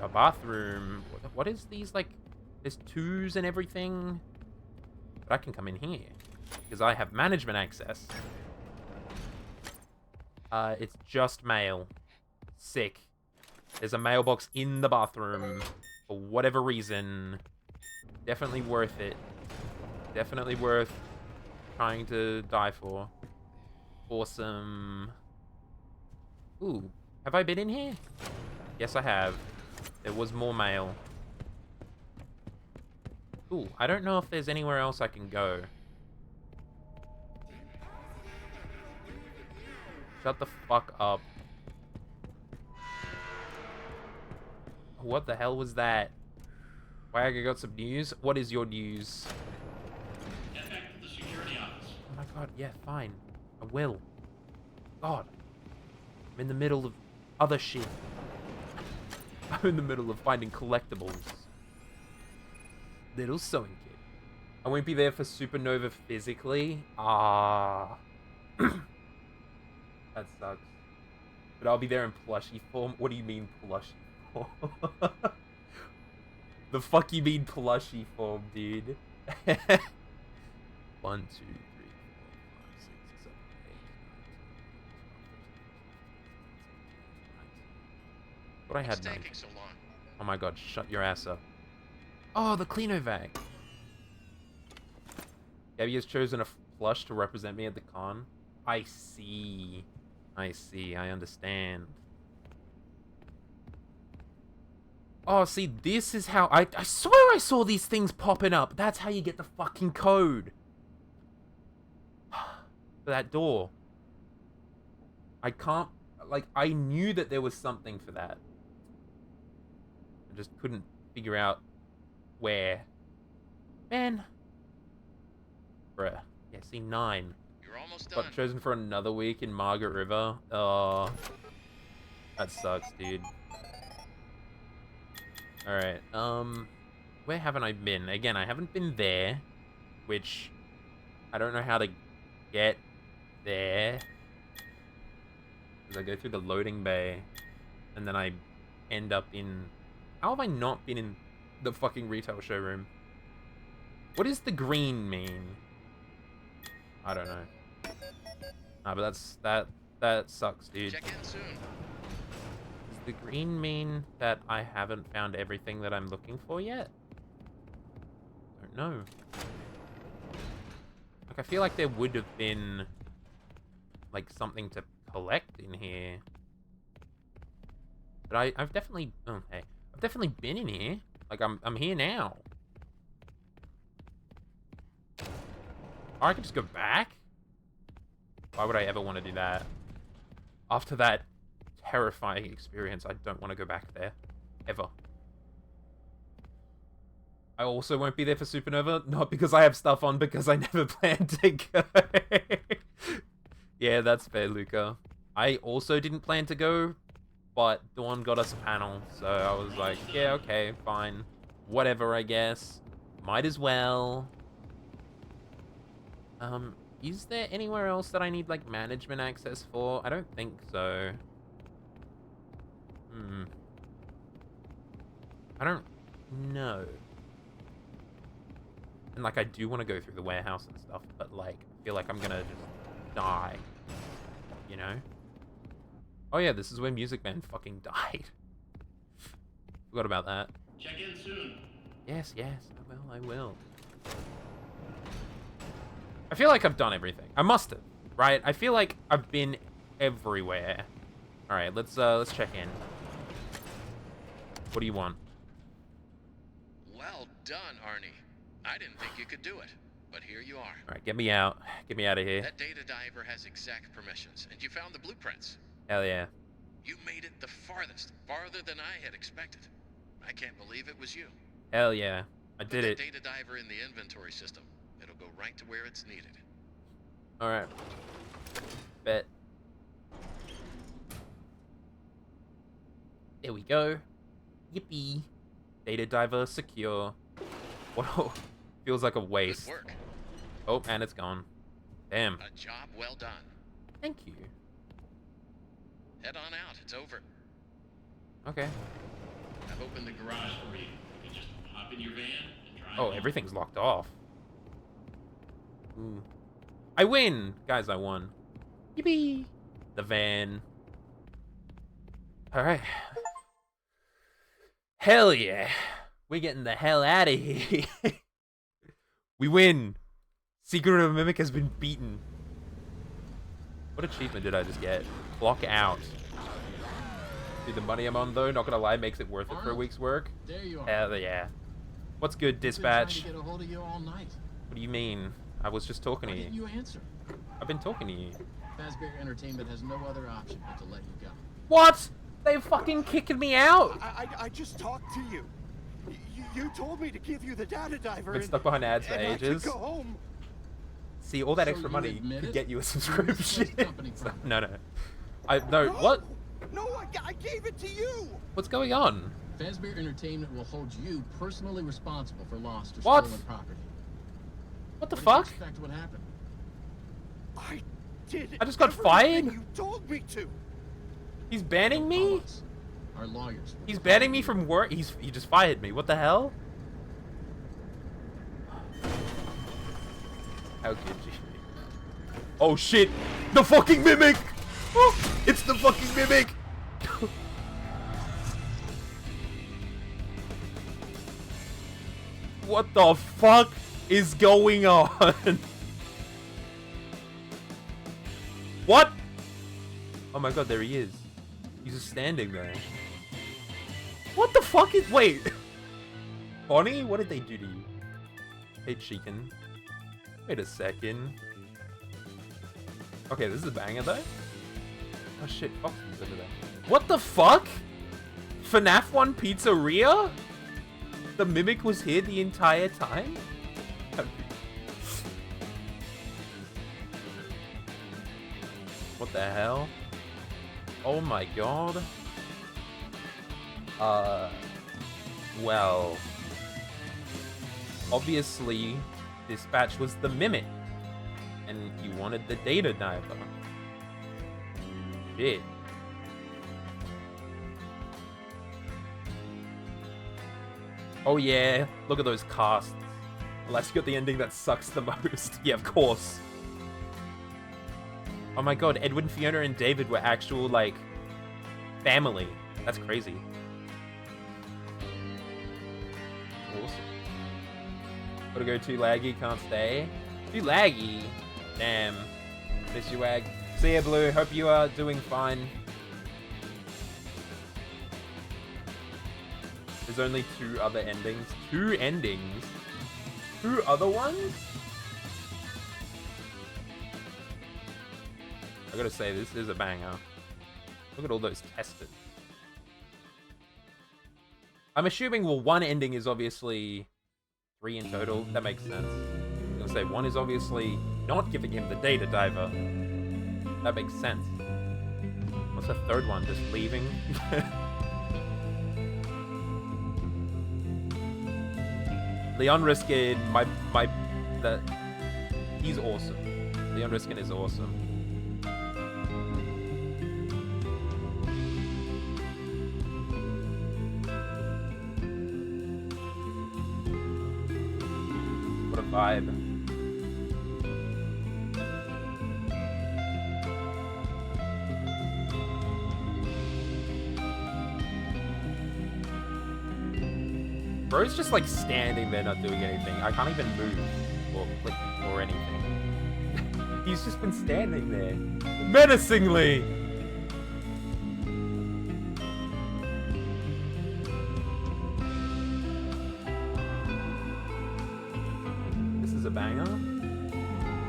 A bathroom. What is these, like... There's 2s and everything. But I can come in here. Because I have management access. It's just mail. Sick. There's a mailbox in the bathroom. For whatever reason. Definitely worth it. Definitely worth trying to die for. Awesome. Ooh. Have I been in here? Yes, I have. There was more mail. Ooh, I don't know if there's anywhere else I can go. Shut the fuck up. What the hell was that? Wag, I got some news. What is your news? Get back to the security office. Oh my god, yeah, fine. I will. God. I'm in the middle of other shit. I'm in the middle of finding collectibles. Little sewing kit. I won't be there for Supernova physically. Ah. That sucks. But I'll be there in plushie form. What do you mean plushie form? The fuck you mean plushie form, dude? 1, 2, 3, 4, 5, 6, 7, But I had What's none. taking so long? Oh my god, shut your ass up. Oh, the Cleanovac. Gabby has chosen a plush to represent me at the con. I see. I see. I understand. Oh, see, this is how... I swear I saw these things popping up. That's how you get the fucking code. For that door. I can't... Like, I knew that there was something for that. I just couldn't figure out where. Man. Bruh. Yeah, see, 9. You're almost done. Got chosen for another week in Margaret River. Oh. That sucks, dude. Alright, where haven't I been? Again, I haven't been there, which I don't know how to get there. Because I go through the loading bay, and then I end up in... How have I not been in the fucking retail showroom? What does the green mean? I don't know. Ah, but that sucks, dude. Check in soon. Does the green mean that I haven't found everything that I'm looking for yet? Don't know. Like, I feel like there would have been, like, something to collect in here. But I've definitely... Oh, hey. I've definitely been in here. Like, I'm here now. Or I could just go back? Why would I ever want to do that? After that terrifying experience, I don't want to go back there. Ever. I also won't be there for Supernova, not because I have stuff on, because I never planned to go. Yeah, that's fair, Luca. I also didn't plan to go, but Dawn got us a panel, so I was like, yeah, okay, fine. Whatever, I guess. Might as well. Is there anywhere else that I need, like, management access for? I don't think so. I don't know. And, like, I do want to go through the warehouse and stuff, but, like, I feel like I'm gonna just die. You know? Oh, yeah, this is where Music Man fucking died. Forgot about that. Check in soon. Yes, I will. I feel like I've done everything. I must have, right? I feel like I've been everywhere. All right, let's check in. What do you want? Well done, Arnie. I didn't think you could do it, but here you are. All right, get me out. Get me out of here. That data diver has exact permissions, and you found the blueprints. Hell yeah. You made it the farthest, farther than I had expected. I can't believe it was you. Hell yeah. I Put did the it. data diver in the inventory system. It'll go right to where it's needed. All right. Bet. There we go. Yippee. Data diver secure. Whoa. Feels like a waste. Good work. Oh, and it's gone. Damn. A job well done. Thank you. Head on out. It's over. Okay. I've opened the garage for you. You can just hop in your van and drive. Oh, home. everything's locked off. Ooh. I win! Guys, I won. Yippee! The van. Alright. Hell yeah. We're getting the hell out of here. We win. Secret of a Mimic has been beaten. What achievement did I just get? Clock out. Dude, the money I'm on, though, not gonna lie, makes it worth it for a week's work. There you are. Hell yeah. What's good, I've been dispatch? trying to get a hold of you all night. What do you mean? I was just talking Why to didn't you. you answer? I've been talking to you. Fazbear Entertainment has no other option but to let you go. What? They fucking kicking me out? I just talked to you. You told me to give you the data diver. Been stuck behind ads for and ages. I could go home. See, all that So extra you money admit could it? get you a Where did this subscription. company from? No. No, what? No, I gave it to you. What's going on? Fazbear Entertainment will hold you personally responsible for lost or What? stolen property. What the What fuck? did you expect would happen? I did. I just got everything fired? You told me to. He's banning Don't me? call us. Our lawyers. will He's follow banning me you. from work? He just fired me. What the hell? How could you? Oh shit! The fucking mimic! Oh, it's the fucking mimic! What the fuck is going on? What? Oh my god, there he is. He's just standing there. What the fuck is... Wait. Bonnie? What did they do to you? Hey, chicken. Wait a second. Okay, this is a banger though. Oh shit, Foxy's over there. What the fuck? FNAF 1 Pizzeria? The Mimic was here the entire time? What the hell? Oh my god. Well... Obviously, Dispatch was the Mimic. And you wanted the data diver. Shit. Oh yeah, look at those casts. Unless you got the ending that sucks the most. Yeah, of course. Oh my god, Edwin, Fiona, and David were actual, like, family. That's crazy. Awesome. Gotta go too laggy, can't stay. Too laggy? Damn. Miss you, Wag. See ya, Blue. Hope you are doing fine. There's only 2 other endings. 2 endings? 2 other ones? I gotta say, this is a banger. Look at all those tested. I'm assuming, well, 1 ending is obviously 3 in total. That makes sense. I'm gonna say 1 is obviously not giving him the data diver. That makes sense. What's the 3rd one? Just leaving? Leon Riskin, he's awesome. Leon Riskin is awesome. What a vibe. Bro's just like standing there not doing anything. I can't even move or click or anything. He's just been standing there. Menacingly! This is a banger.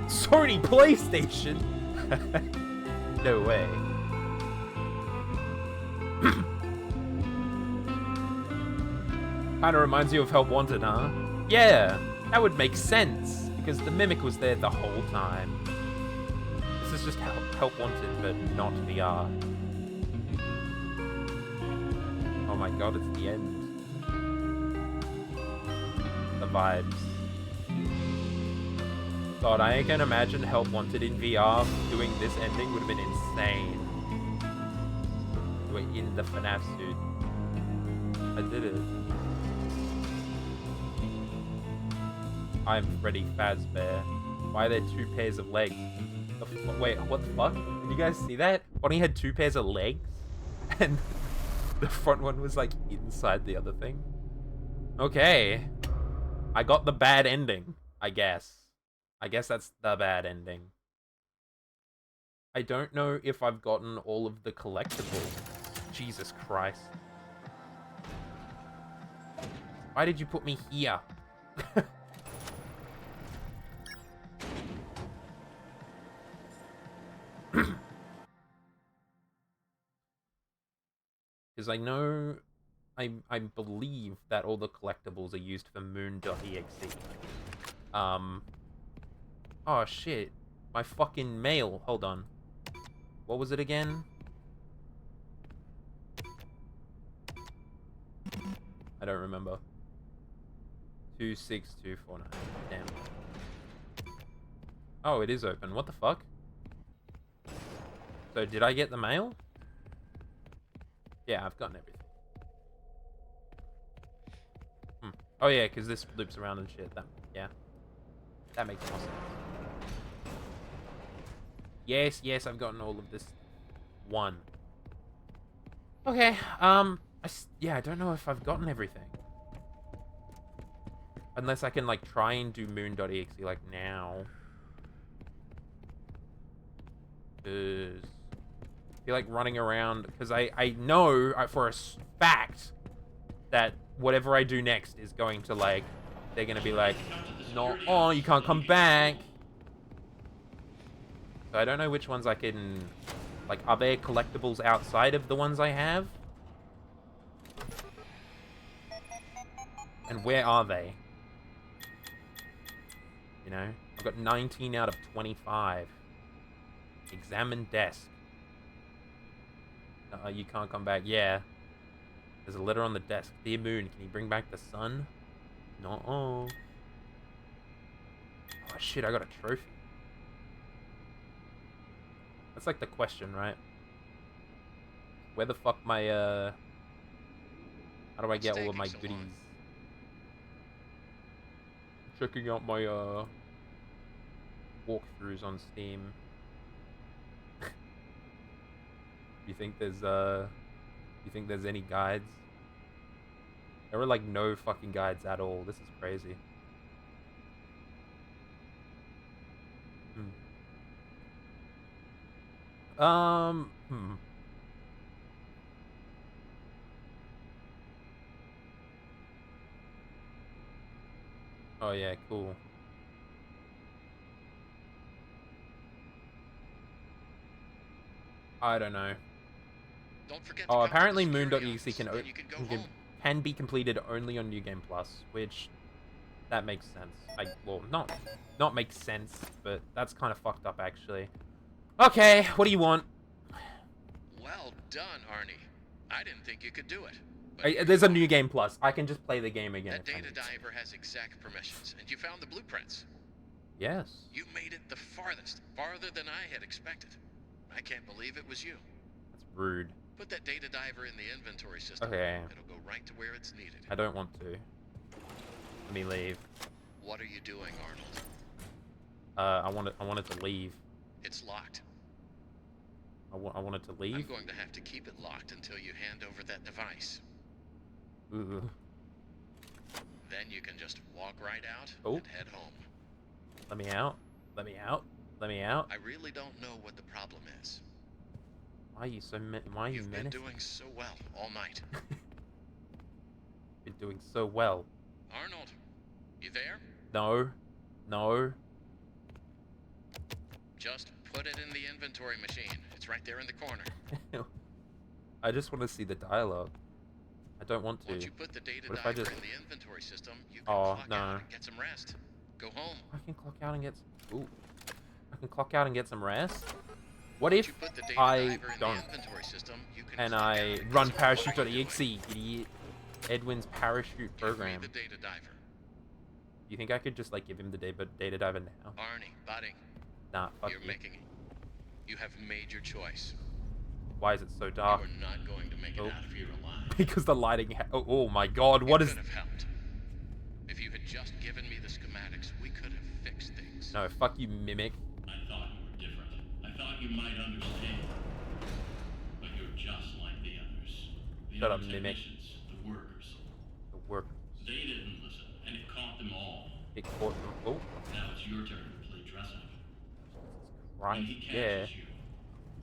Sony PlayStation? No way. Kinda reminds you of Help Wanted, huh? Yeah, that would make sense, because the Mimic was there the whole time. This is just Help Wanted, but not VR. Oh my god, it's the end. The vibes. God, I can imagine Help Wanted in VR doing this ending would have been insane. We're in the FNAF suit. I did it. I'm Freddy Fazbear. Why are there 2 pairs of legs? Wait, what the fuck? Did you guys see that? Bonnie had 2 pairs of legs? And the front one was like inside the other thing? Okay. I got the bad ending, I guess. I guess that's the bad ending. I don't know if I've gotten all of the collectibles. Jesus Christ. Why did you put me here? Because I know, I believe that all the collectibles are used for moon.exe. Oh shit, my fucking mail, hold on. What was it again? I don't remember. 26249, damn. Oh, it is open, what the fuck? So did I get the mail? Yeah, I've gotten everything. Oh yeah, because this loops around and shit. Yeah. That makes more sense. Yes, I've gotten all of this. 1. Okay, yeah, I don't know if I've gotten everything. Unless I can, like, try and do moon.exe, like, now. Because I feel like running around... Because I know for a fact that whatever I do next is going to, like... They're going to be like, no, oh, you can't come back. So I don't know which ones I can... Like, are there collectibles outside of the ones I have? And where are they? You know? I've got 19 out of 25. Examine desk. You can't come back. Yeah. There's a letter on the desk. Dear Moon, can you bring back the sun? No. Oh, shit, I got a trophy. That's like the question, right? Where the fuck my, How do I get all of my goodies? Checking out my, walkthroughs on Steam. You think there's any guides? There were like no fucking guides at all. This is crazy. Oh yeah, cool. I don't know. Don't forget Oh, to apparently come to the security moon.exe office, then you can go home. can be completed only on New Game Plus, which that makes sense. Well, not makes sense, but that's kind of fucked up actually. Okay, what do you want? Well done, Arnie. I didn't think you could do it. But There's a New Game Plus. I can just play the game again. that data diver has exact permissions, and you found the blueprints. Yes. You made it the farthest, farther than I had expected. I can't believe it was you. That's rude. Put that data diver in the inventory system. Okay. It'll go right to where it's needed. I don't want to. Let me leave. What are you doing, Arnold? I wanted to leave. It's locked. I wanted to leave. I'm going to have to keep it locked until you hand over that device. Ooh. Then you can just walk right out and head home. Let me out. Let me out. Let me out. I really don't know what the problem is. Why are you so why are you You've been menacing? doing so well all night. Been doing so well. Arnold, you there? No. No. Just put it in the inventory machine. It's right there in the corner. I just want to see the dialogue. I don't want to. Once you put the data What if I diver just... in the inventory system, you can Oh, clock no. out and get some rest. Go home. I can clock out and get... Ooh. I can clock out and get some rest? What if I don't? And I run parachute.exe, idiot. Edwin's parachute program. The data diver. You think I could just, like, give him the data diver now? Arnie, buddy. Nah, fuck You're you. making it. You have made your choice. Why is it so dark? You are not going to make it out of here alive. Because the lighting... oh my god, what is... It could have helped. If you had just given me the schematics, we could have fixed things. No, fuck you, mimic. I thought you were different. I thought you might understand. But you're just like the others. The Shut other up, mimic. technicians, the workers. The workers. They didn't listen, and it caught them all. It caught them. Oh. Now it's your turn to play dress up. Right, When he yeah. catches you,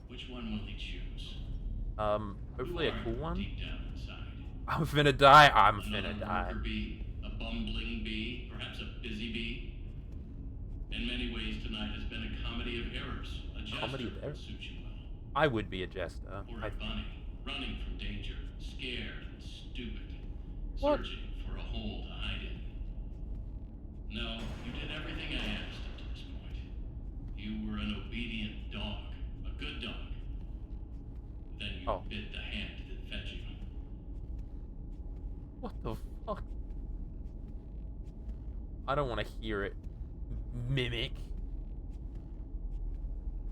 which one will he choose? Hopefully a cool one. Deep down inside. I'm finna die. I'm Another finna die. worker bee, a bumbling bee, perhaps a busy bee. In many ways, tonight has been a comedy of errors. A jester Comedy of errors? would suit you well. I would be a jester. Or I a bunny, running from danger, scared and stupid, What? searching for a hole to hide in. No, you did everything I asked up to this point. You were an obedient dog, a good dog. Then you bit the hand that fed you. What the fuck? I don't want to hear it. Mimic.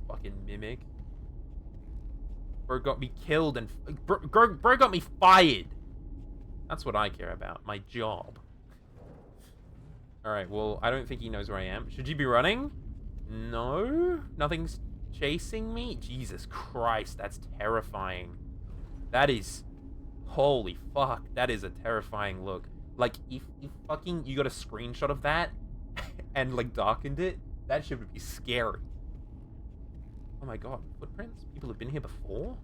Fucking mimic. Bro got me killed and... Bro got me fired. That's what I care about. My job. Alright, well, I don't think he knows where I am. Should you be running? No? Nothing's chasing me? Jesus Christ, that's terrifying. That is... Holy fuck, that is a terrifying look. Like, if you got a screenshot of that and, like, darkened it, that shit would be scary. Oh my god, footprints? People have been here before?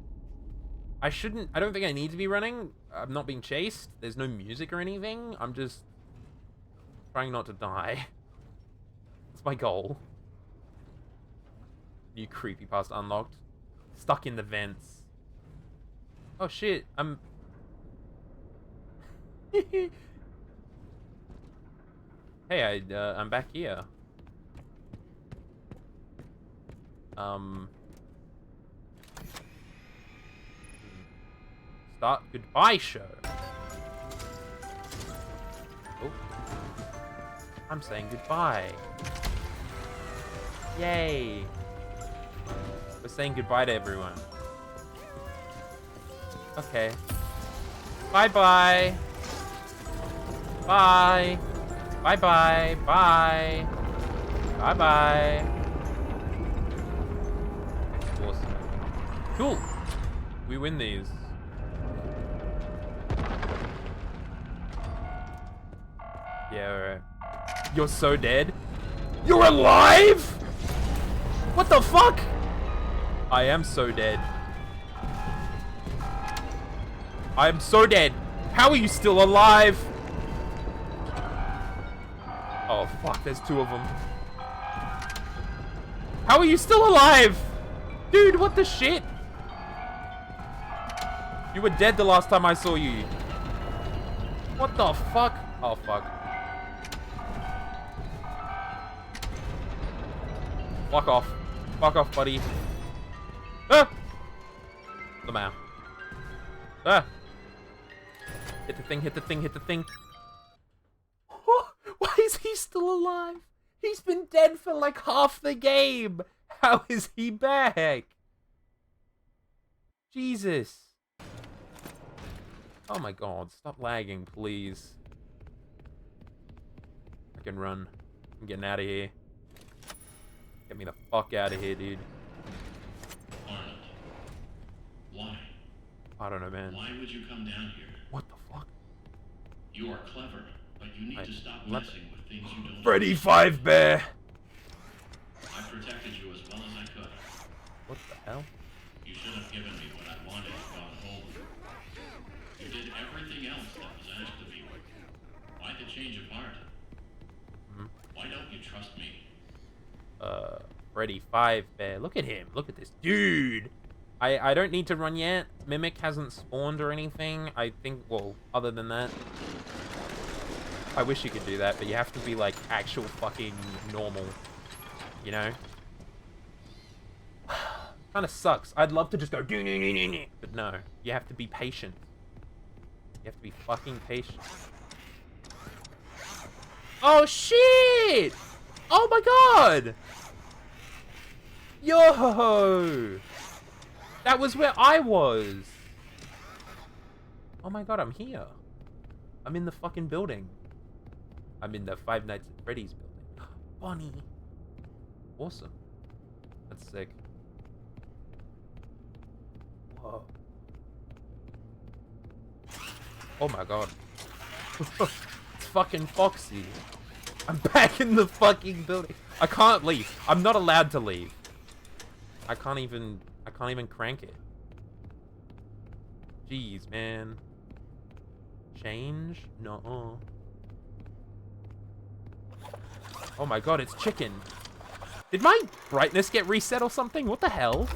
I don't think I need to be running. I'm not being chased. There's no music or anything. I'm just trying not to die. That's my goal. New creepypasta unlocked. Stuck in the vents. Oh shit, I'm... Hey, I'm back here. Start goodbye show. Oh. I'm saying goodbye. Yay. We're saying goodbye to everyone. Okay. Bye-bye. Bye. Bye-bye. Bye. Bye-bye. Awesome. Cool. We win these. Yeah, alright. You're so dead? You're alive?! What the fuck?! I am so dead. I am so dead. How are you still alive? Oh fuck, there's two of them. How are you still alive? Dude, what the shit? You were dead the last time I saw you. What the fuck? Oh fuck. Fuck off. Fuck off, buddy. Ah! Somehow. Ah! Hit the thing, hit the thing, hit the thing. Why is he still alive? He's been dead for like half the game. How is he back? Jesus. Oh my god, stop lagging, please. I can run. I'm getting out of here. Get me the fuck out of here, dude. Arnold, why? I don't know, man. Why would you come down here? What the fuck? You are clever, but you need to stop Let- messing with things you don't. Freddy Five Bear! I protected you as well as I could. What the hell? You should have given me what I wanted and gone home. You did everything else that was asked of you. Why the change of heart? Why don't you trust me? Freddy Five Bear. Look at him. Look at this dude. I don't need to run yet. Mimic hasn't spawned or anything. I think, well, other than that. I wish you could do that, but you have to be, like, actual fucking normal. You know? Kinda sucks. I'd love to just go, but no. You have to be patient. You have to be fucking patient. Oh, shit! Oh, my God! Yo! That was where I was! Oh my god, I'm here. I'm in the fucking building. I'm in the Five Nights at Freddy's building. Bonnie! Awesome. That's sick. Whoa. Oh my god. It's fucking Foxy. I'm back in the fucking building. I can't leave. I'm not allowed to leave. I can't even crank it. Jeez, man. Change? No. Oh my god, it's chicken. Did my brightness get reset or something? What the hell?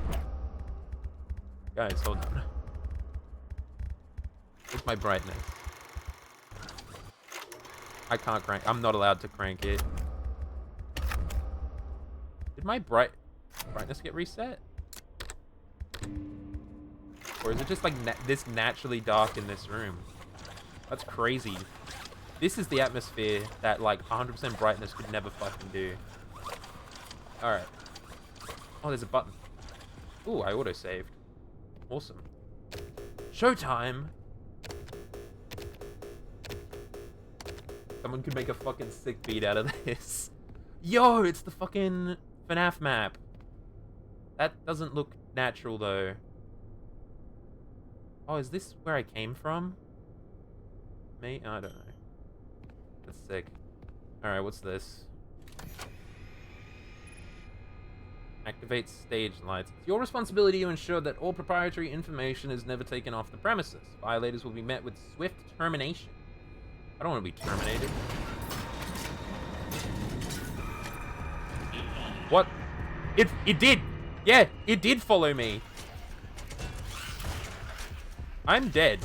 Guys, hold on. Where's my brightness? I can't crank. I'm not allowed to crank it. Did my brightness get reset? Or is it just like this naturally dark in this room? That's crazy. This is the atmosphere that like 100% brightness could never fucking do. Alright. Oh, there's a button. Ooh, I auto-saved. Awesome. Showtime! Someone could make a fucking sick beat out of this. Yo, it's the fucking FNAF map. That doesn't look natural, though. Oh, is this where I came from? Me? I don't know. That's sick. Alright, what's this? Activate stage lights. It's your responsibility to ensure that all proprietary information is never taken off the premises. Violators will be met with swift termination. I don't want to be terminated. What? It did! Yeah, it did follow me. I'm dead.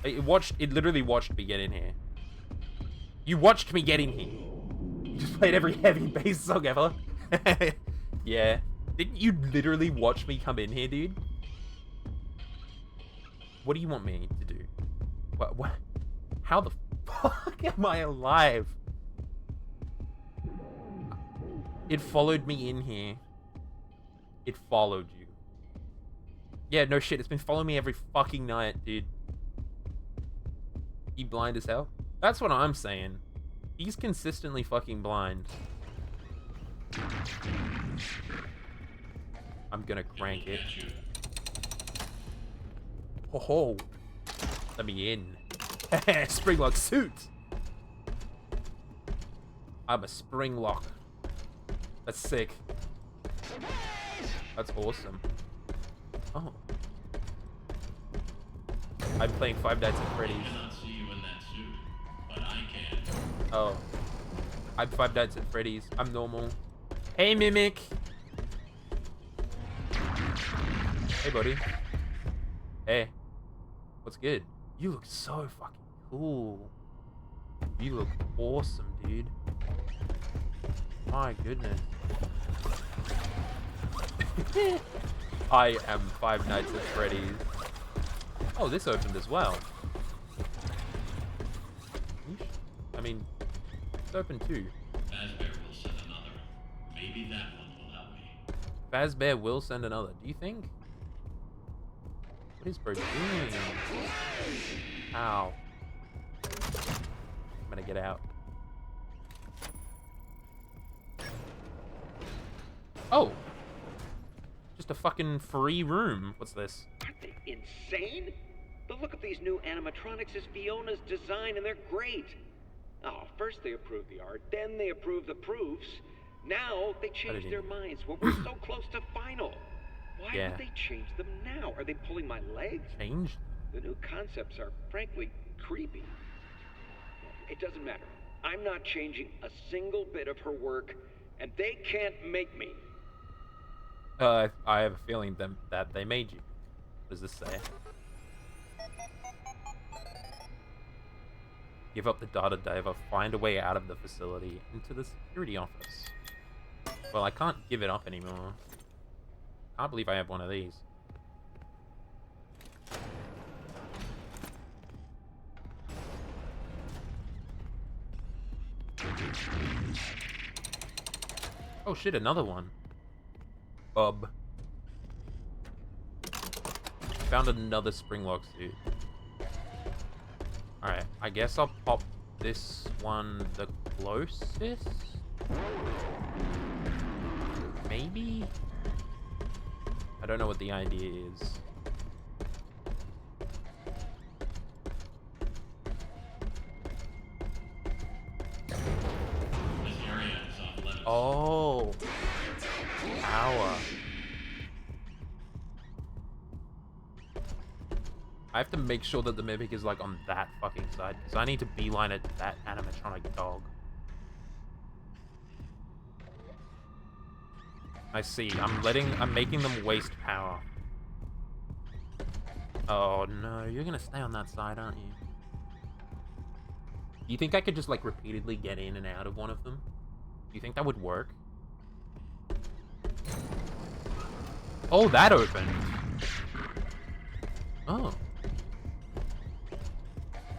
It literally watched me get in here. You watched me get in here. You just played every heavy bass song ever. Yeah. Didn't you literally watch me come in here, dude? What do you want me to do? What? How the fuck am I alive? It followed me in here. It followed you. Yeah, no shit. It's been following me every fucking night, dude. He blind as hell? That's what I'm saying. He's consistently fucking blind. I'm gonna crank it. Ho ho. Let me in. Springlock suit. I'm a springlock. That's sick. That's awesome. Oh. I'm playing Five Nights at Freddy's. I cannot see you in that suit, but I can. Oh. I'm Five Nights at Freddy's. I'm normal. Hey, Mimic. Hey, buddy. Hey. What's good? You look so fucking cool. You look awesome, dude. My goodness. I am Five Nights at Freddy's. Oh, this opened as well. I mean, it's open too. Fazbear will send another. Maybe that one will help me. Fazbear will send another. Do you think? What is bro doing? Ow. I'm gonna get out. Oh! Just a fucking free room. What's this? Aren't they insane? The look of these new animatronics is Fiona's design, and they're great. Oh, first they approved the art, then they approved the proofs. Now they changed their minds. Well, we're so close to final. Why would they change them now? Are they pulling my legs? Change? The new concepts are frankly creepy. It doesn't matter. I'm not changing a single bit of her work, and they can't make me. I have a feeling that they made you. What does this say? Give up the data diver, find a way out of the facility into the security office. Well, I can't give it up anymore. Can't believe I have one of these. Oh shit, another one. Bub. Found another springlock suit. Alright, I guess I'll pop this one the closest? Maybe? I don't know what the idea is. This area is off limits. Oh. Power. I have to make sure that the Mimic is like on that fucking side, because I need to beeline it to that animatronic dog. I see. I'm making them waste power. Oh no, you're gonna stay on that side, aren't you? Do you think I could just like repeatedly get in and out of one of them? Do you think that would work? Oh, that opened. Oh.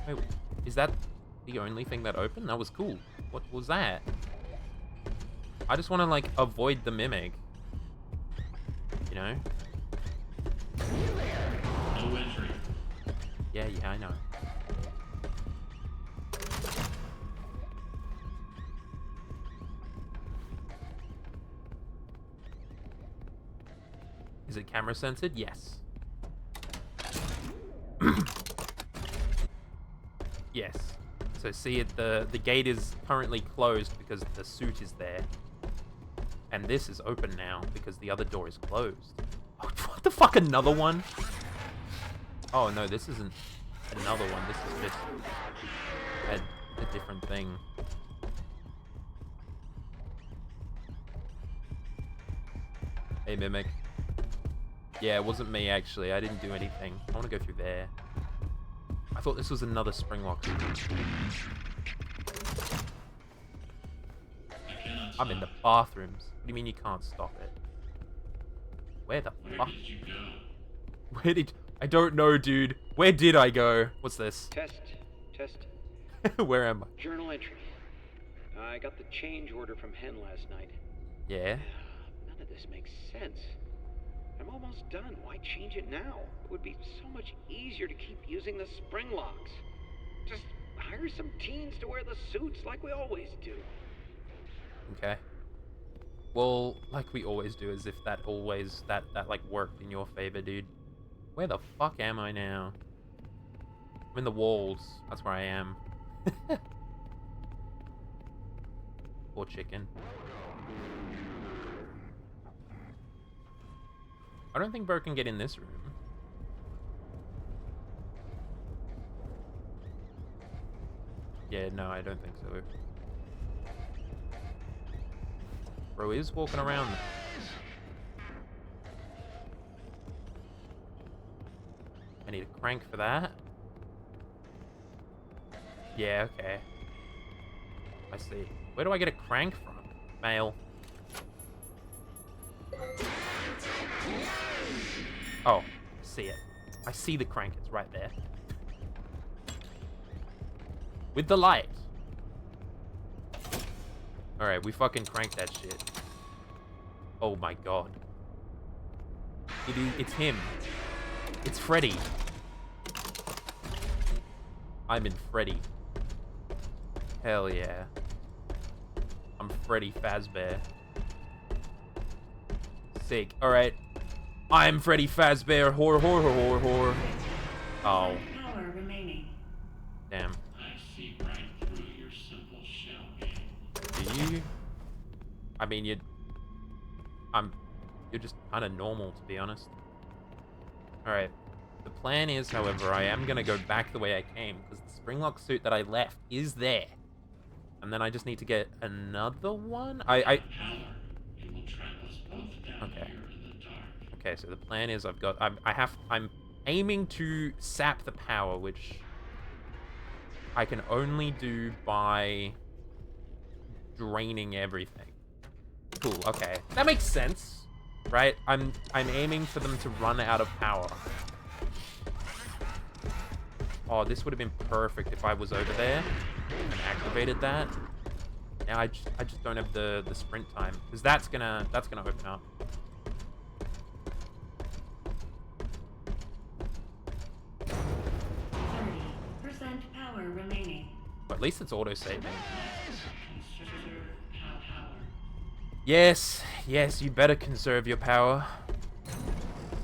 Wait, is that the only thing that opened? That was cool. What was that? I just want to like avoid the Mimic. You know? No entry. Yeah, I know. Is it camera censored? Yes. Yes. So see, the gate is currently closed because the suit is there. And this is open now because the other door is closed. Oh, what the fuck, another one? Oh no, this isn't another one. This is just a different thing. Hey, Mimic. Yeah, it wasn't me, actually. I didn't do anything. I want to go through there. I thought this was another spring lock. I'm in the bathrooms. What do you mean you can't stop it? Where the fuck? Did you go? Where did... I don't know, dude. Where did I go? What's this? Test. Where am I? Journal entry. I got the change order from Hen last night. Yeah? None of this makes sense. I'm almost done. Why change it now? It would be so much easier to keep using the spring locks. Just hire some teens to wear the suits like we always do. Okay. Well, like we always do, as if that always... That like, worked in your favor, dude. Where the fuck am I now? I'm in the walls. That's where I am. Poor chicken. I don't think Bro can get in this room. Yeah, no, I don't think so. Bro is walking around. I need a crank for that. Yeah, okay. I see. Where do I get a crank from? Mail. Oh, see it. I see the crank. It's right there. With the light. Alright, we fucking cranked that shit. Oh my god. It's him. It's Freddy. I'm in Freddy. Hell yeah. I'm Freddy Fazbear. Sick. Alright. I'm Freddy Fazbear. Whore. Oh. Power remaining. Damn. I see right through your simple shell game. Do you? I mean, you're just kind of normal, to be honest. Alright. The plan is, however, I am going to go back the way I came, because the springlock suit that I left is there. And then I just need to get another one? Power. It will trap us both down Okay. here in the dark. Okay, so the plan is I'm aiming to sap the power, which I can only do by draining everything. Cool, okay. That makes sense, right? I'm aiming for them to run out of power. Oh, this would have been perfect if I was over there and activated that. Now I just don't have the sprint time, because that's gonna open up. Power remaining. But at least it's auto-saving. Consider power. Yes, you better conserve your power.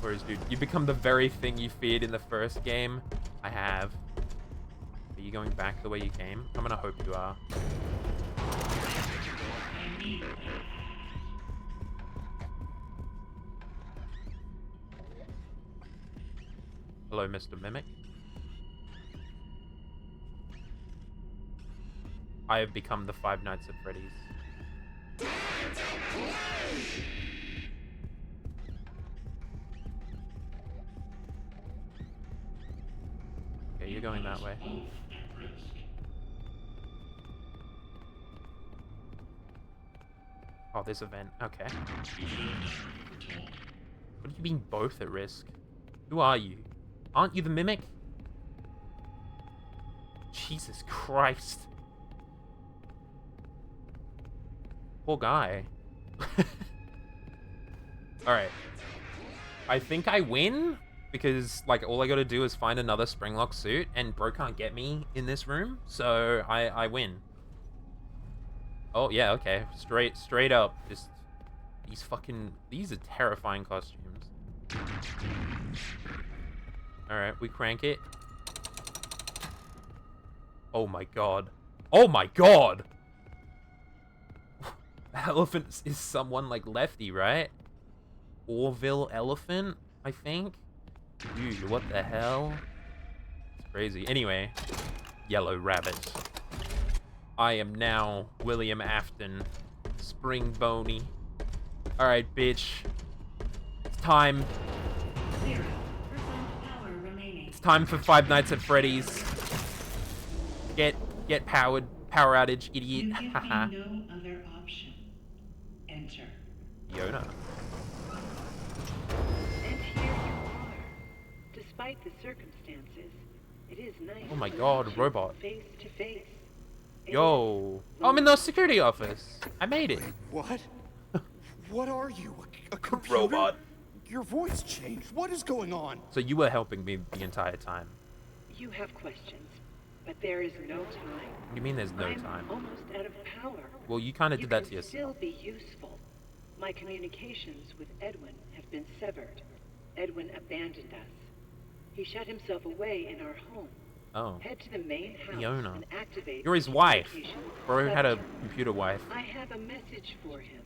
Whereas, dude, you become the very thing you feared in the first game. I have. Are you going back the way you came? I'm gonna hope you are. Hello, Mr. Mimic. I have become the Five Nights at Freddy's. Okay, you're going that way. Oh, this event. Okay. What do you mean both at risk? Who are you? Aren't you the Mimic? Jesus Christ. Poor guy. Alright. I think I win, because, like, all I gotta do is find another springlock suit, and bro can't get me in this room, so I win. Oh, yeah, okay. Straight up. Just, these are terrifying costumes. Alright, we crank it. Oh my god. Oh my god! Elephant is someone like Lefty, right? Orville Elephant, I think? Dude, what the hell? It's crazy. Anyway, Yellow Rabbit. I am now William Afton. Spring Boney. Alright, bitch. It's time. 0% power remaining. It's time for Five Nights at Freddy's. Get powered. Power outage, idiot. You give me Haha. no other option. Enter. Yona. And here you are. Despite the circumstances, it is nice. Oh my to god, meet you robot. Face to face. Yo. Oh, I'm in the security office. I made it. What? What are you? A computer? Robot. Your voice changed. What is going on? So you were helping me the entire time. You have questions, but there is no time. What do you mean there's no I'm time? almost out of power. Well, you kind of did that to You can yourself. still be useful. My communications with Edwin have been severed. Edwin abandoned us. He shut himself away in our home. Oh. Head to the main house Fiona. and activate You're his the wife. communications Bro had a center. computer wife. I have a message for him.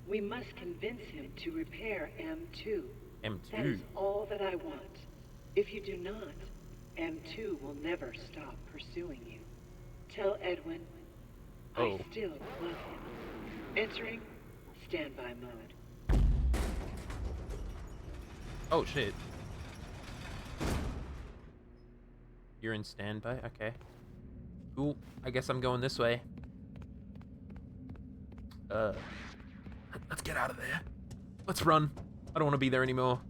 We must convince him to repair M2. That is M2. all that I want. If you do not, M2 will never stop pursuing you. Tell Edwin, Oh. I still love him. Entering standby mode. Oh, shit. You're in standby? Okay. Cool. I guess I'm going this way. Let's get out of there. Let's run. I don't want to be there anymore.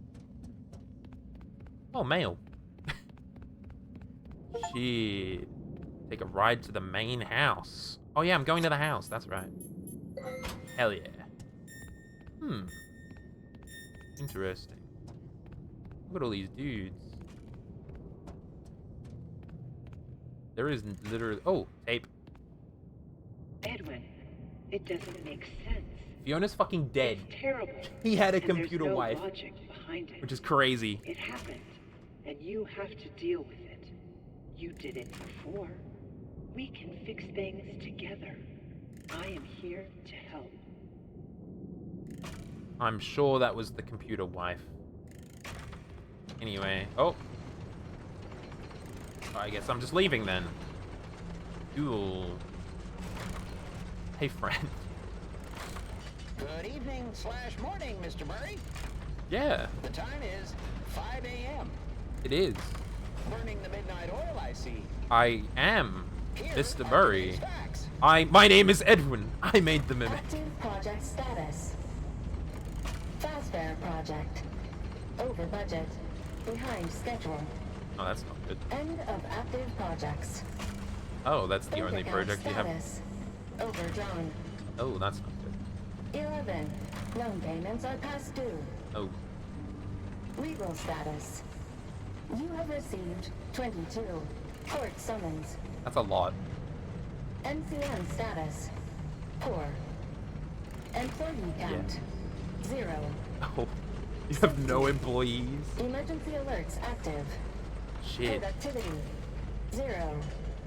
Oh, mail. Shit. Take a ride to the main house. Oh, yeah, I'm going to the house. That's right. Hell yeah. Interesting. Look at all these dudes. There is literally... Oh, tape. Edwin, it doesn't make sense. Fiona's fucking dead. It's terrible. He had a And there's computer no wife. logic behind it. Which is crazy. It happened, and you have to deal with it. You did it before. We can fix things together. I am here to help. I'm sure that was the computer wife. Anyway. Oh. I guess I'm just leaving then. Cool. Hey, friend. Good evening / morning, Mr. Murray. Yeah, The time is 5 a.m. it is. Burning the midnight oil, I see. I am Here Mr. are Murray. today's facts. My name is Edwin. I made the mimic. Active project status. Fazbear project. Over budget. Behind schedule. Oh, that's not good. End of active projects. Oh, that's the only Overcount project you have. status. Overdrawn. Oh, that's not good. 11. Loan payments are past due. Oh, Legal status. You have received 22 court summons. that's a lot. NCN status. Poor. Employee count. 0. Oh, you have no employees? Emergency alerts active. Shit. Productivity. 0.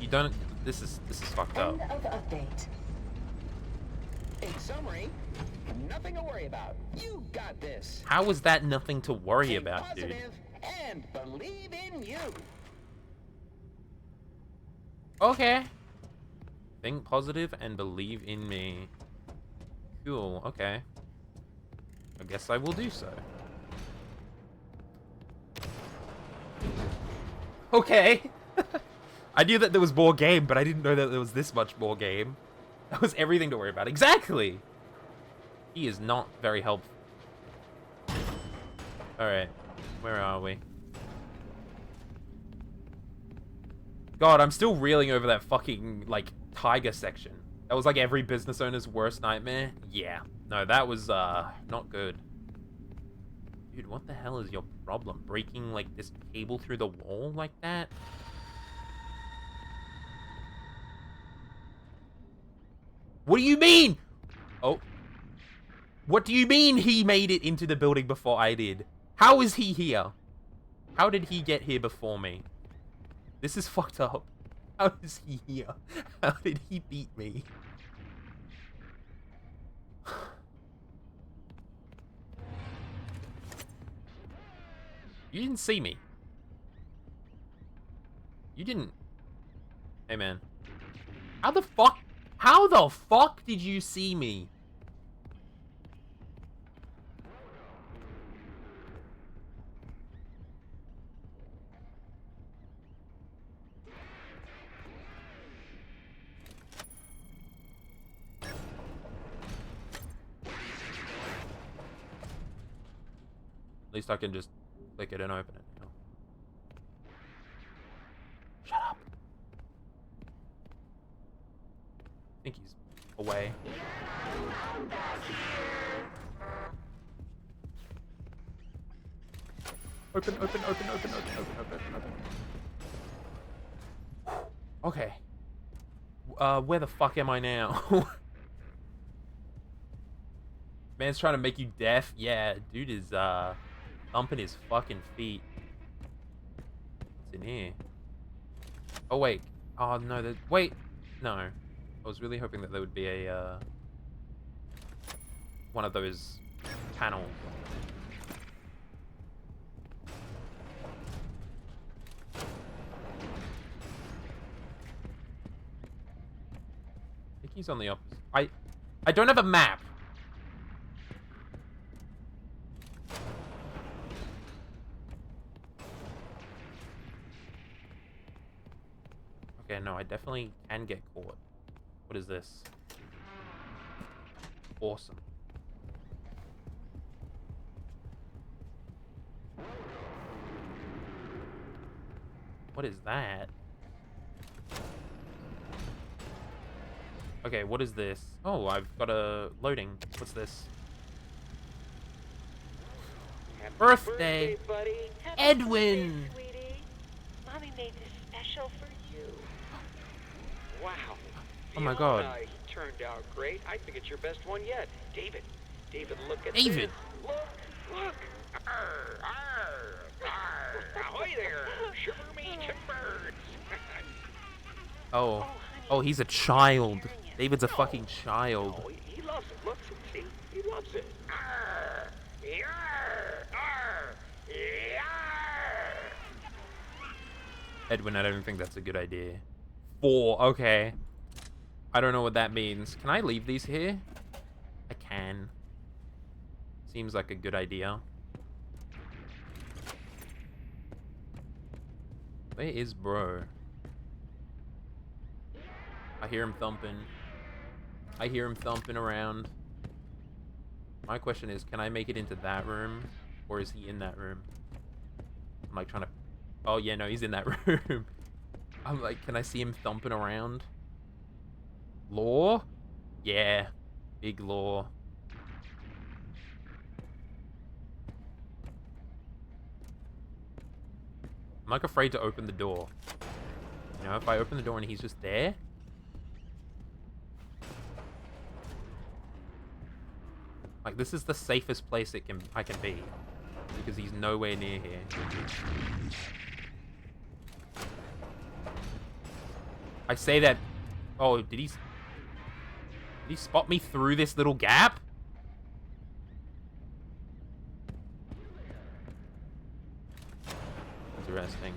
You don't... This is fucked up. End of update. In summary, nothing to worry about. You got this. How is that nothing to worry Think about, dude? positive and believe in you. Okay. Think positive and believe in me. Cool, okay. I guess I will do so. Okay. I knew that there was more game, but I didn't know that there was this much more game. That was everything to worry about. Exactly! He is not very helpful. Alright. Where are we? God, I'm still reeling over that fucking, like, tiger section. That was like every business owner's worst nightmare. Yeah. No, that was, not good. Dude, what the hell is your problem? Breaking, like, this cable through the wall like that? What do you mean? Oh. What do you mean he made it into the building before I did? How is he here? How did he get here before me? This is fucked up. How is he here? How did he beat me? You didn't see me. You didn't. Hey, man. How the fuck did you see me? At least I can just click it and open it. You know? Shut up. I think he's away. Open. Okay. Where the fuck am I now? Man's trying to make you deaf? Yeah, dude is, thumping his fucking feet. What's in here? Oh, wait. Oh, no, wait. No. I was really hoping that there would be a, one of those panels. I think he's on the opposite. I don't have a map. Okay, no, I definitely can get caught. What is this? Awesome. What is that? Okay, what is this? Oh, I've got a loading. What's this? Happy Birthday, buddy. Edwin! Birthday, sweetie. Mommy made this special for you. Wow. Oh my God. Fiona, he turned out great. I think it's your best one yet. David, look at David. this. Look. Arr, arr, arr. Ahoy there. Shiver me timbers. Oh, he's a child. David's a fucking child. Oh, he loves it. Look, see? He loves it. Arr, yarr, arr, yarr. Edwin, I don't think that's a good idea. 4, okay. I don't know what that means. Can I leave these here? I can. Seems like a good idea. Where is bro? I hear him thumping. I hear him thumping around. My question is, can I make it into that room? Or is he in that room? I'm like trying to... Oh yeah, no, he's in that room. I'm like, can I see him thumping around? Law? Yeah. Big law. I'm like afraid to open the door. You know, if I open the door and he's just there. Like, this is the safest place I can be. Because he's nowhere near here. I say that... Oh, did he spot me through this little gap? Interesting.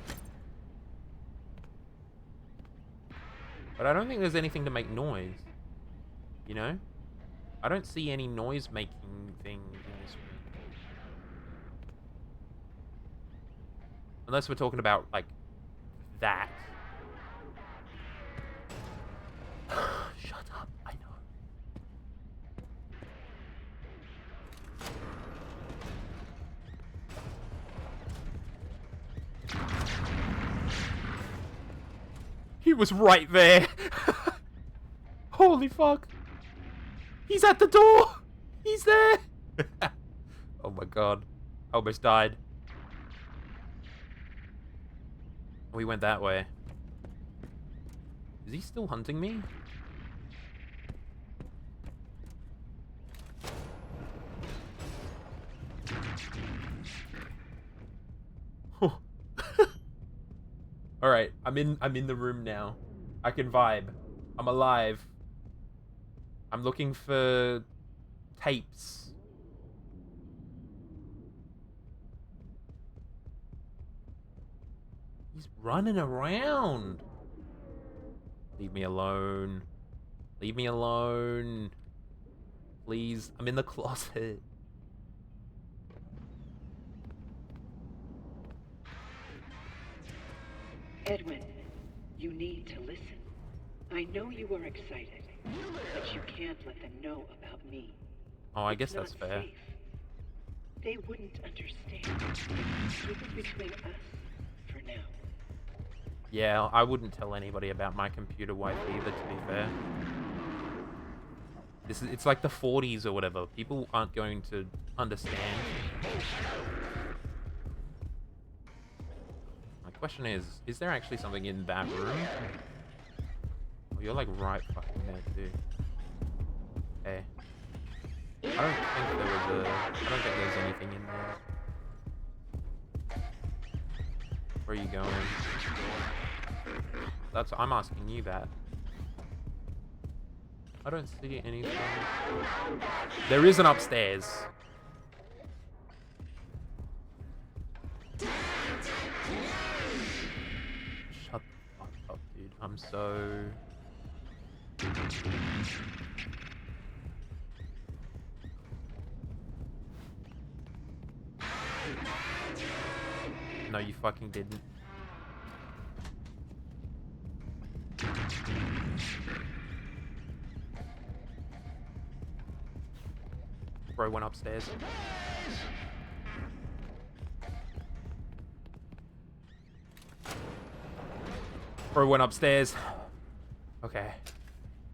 But I don't think there's anything to make noise. You know? I don't see any noise-making thing in this room. Unless we're talking about, like, that. Shut up, I know. He was right there. Holy fuck. He's at the door. He's there. Oh my God. I almost died. We went that way. Is he still hunting me? All right, I'm in the room now. I can vibe. I'm alive. I'm looking for tapes. He's running around. Leave me alone. Leave me alone. Please. I'm in the closet. Edwin, you need to listen. I know you are excited, but you can't let them know about me. Oh, I It's guess that's not fair. safe. They wouldn't understand. Keep it between us for now. Yeah, I wouldn't tell anybody about my computer wife either, to be fair. It's like the 40s or whatever. People aren't going to understand. My question is there actually something in that room? Oh, you're like right fucking there too. Okay. I don't think there's anything in there. Where are you going? I'm asking you that. I don't see anything. There is an upstairs. Shut the fuck up, dude. I'm so... No, you fucking didn't. Bro went upstairs. Bro went upstairs. Okay.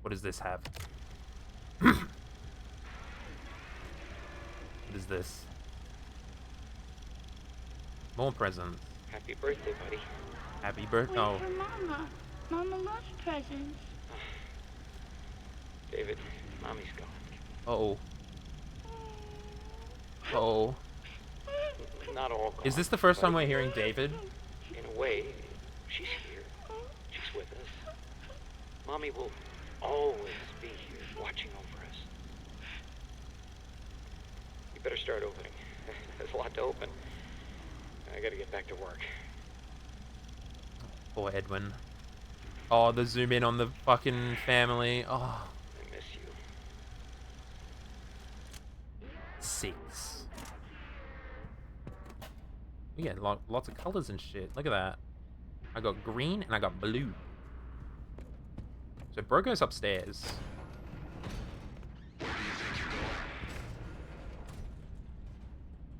What does this have? What is this? More presents. Happy birthday, buddy. Happy birthday. Wait Oh. for Mama. Mama loves presents. David, Mommy's gone. Uh-oh. Uh-oh. Not all gone. Is this the first time we're hearing David? In a way, she's here. She's with us. Mommy will always be here, watching over us. You better start opening. There's a lot to open. I gotta get back to work. Poor Edwin. Oh, the zoom in on the fucking family. Oh. I miss you. 6. We get lots of colors and shit. Look at that. I got green and I got blue. So bro goes upstairs.